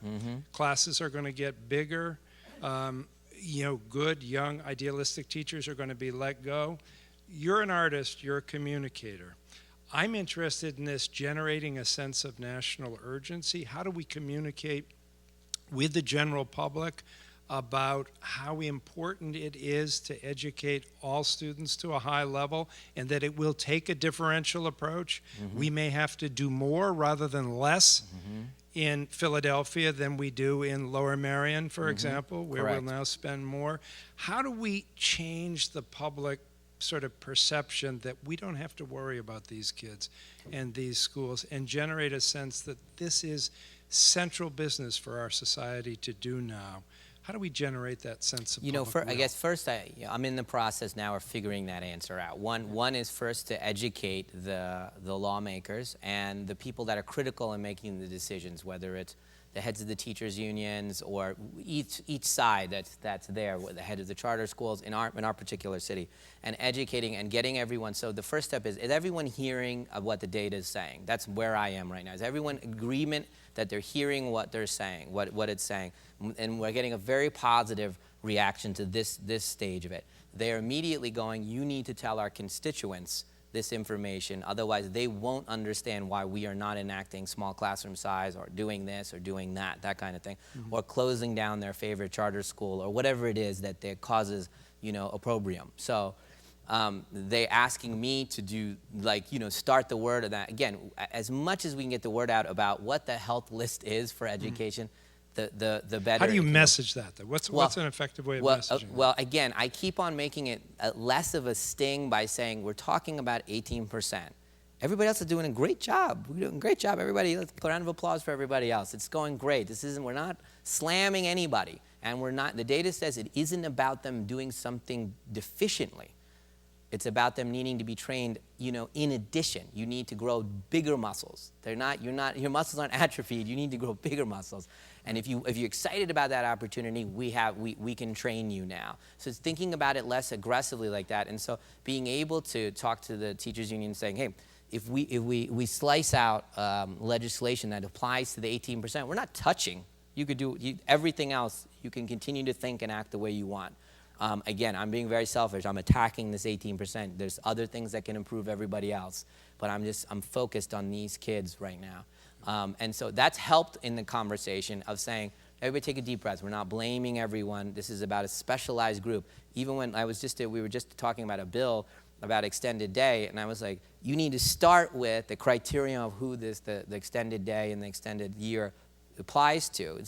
Classes are going to get bigger. Good, young, idealistic teachers are going to be let go. You're an artist. You're a communicator. I'm interested in this generating a sense of national urgency. How do we communicate with the general public about how important it is to educate all students to a high level, and that it will take a differential approach? We may have to do more rather than less in Philadelphia than we do in Lower Merion, for example, where we'll now spend more. How do we change the public sort of perception that we don't have to worry about these kids and these schools, and generate a sense that this is central business for our society to do now? How do we generate that sense of public will? I guess first I'm in the process now of figuring that answer out. One is first to educate the lawmakers and the people that are critical in making the decisions, whether it's the heads of the teachers unions or each side that's there, the head of the charter schools in our particular city, and educating and getting everyone. So the first step is everyone hearing of what the data is saying? That's where I am right now. Is everyone agreement that they're hearing what they're saying, what it's saying? And we're getting a very positive reaction to this stage of it. They're immediately going, you need to tell our constituents this information, otherwise they won't understand why we are not enacting small classroom size or doing this or doing that kind of thing, or closing down their favorite charter school or whatever it is that causes, opprobrium. So they asking me to do, start the word of that. Again, as much as we can get the word out about what the health list is for education, the better. How do you it can message that, though? What's an effective way of messaging that? Well, again, I keep on making it less of a sting by saying we're talking about 18%. Everybody else is doing a great job. We're doing a great job. Everybody, let's put a round of applause for everybody else. It's going great. We're not slamming anybody. And the data says it isn't about them doing something deficiently. It's about them needing to be trained, in addition. You need to grow bigger muscles. Your muscles aren't atrophied. You need to grow bigger muscles. And if you're excited about that opportunity, we can train you now. So it's thinking about it less aggressively like that. And so being able to talk to the teachers union saying, hey, if we slice out legislation that applies to the 18%, we're not touching. You could do everything else. You can continue to think and act the way you want. Again, I'm being very selfish. I'm attacking this 18%. There's other things that can improve everybody else. But I'm focused on these kids right now. And so that's helped in the conversation of saying, everybody take a deep breath. We're not blaming everyone. This is about a specialized group. Even when we were just talking about a bill about extended day, and I was like, you need to start with the criterion of who the extended day and the extended year applies to,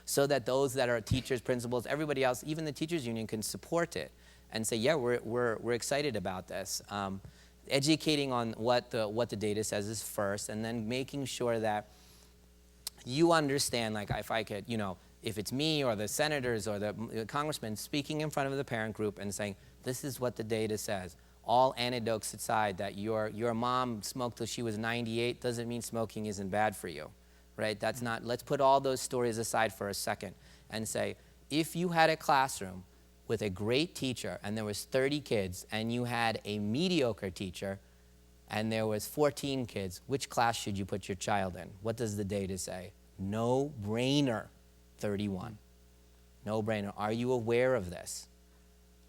so that those that are teachers, principals, everybody else, even the teachers union can support it and say, yeah, we're excited about this. Educating on what the data says is first, and then making sure that you understand, like if I could, if it's me or the senators or the congressman speaking in front of the parent group and saying, this is what the data says. All anecdotes aside, that your mom smoked till she was 98 doesn't mean smoking isn't bad for you. Right? That's not, let's put all those stories aside for a second and say, if you had a classroom with a great teacher and there was 30 kids and you had a mediocre teacher and there was 14 kids, which class should you put your child in? What does the data say? No brainer, 31. No brainer. Are you aware of this?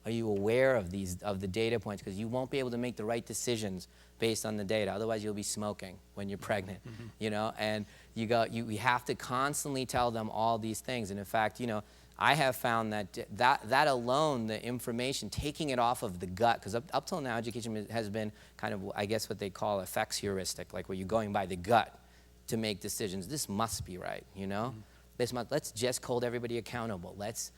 Are you aware of the data points? Because you won't be able to make the right decisions based on the data. Otherwise, you'll be smoking when you're pregnant, and we have to constantly tell them all these things. And in fact, I have found that alone, the information, taking it off of the gut, because up till now, education has been kind of, I guess, what they call effects heuristic, like where you're going by the gut to make decisions. This must be right, let's just hold everybody accountable. Let's,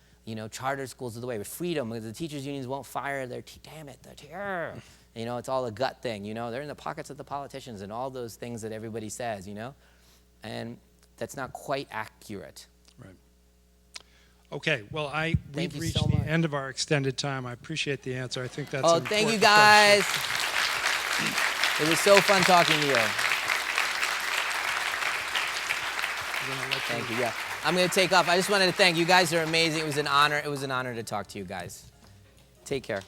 charter schools are the way. With freedom, the teachers' unions won't fire their, damn it, the terror. It's all a gut thing, they're in the pockets of the politicians and all those things that everybody says, and that's not quite accurate. Right. Okay, well, we've reached so the much. end of our extended time. I appreciate the answer. I think that's Oh, an thank you important guys. question. It was so fun talking to you. Thank you, yeah. I'm going to take off. I just wanted to thank you guys. Are amazing. It was an honor. It was an honor to talk to you guys. Take care.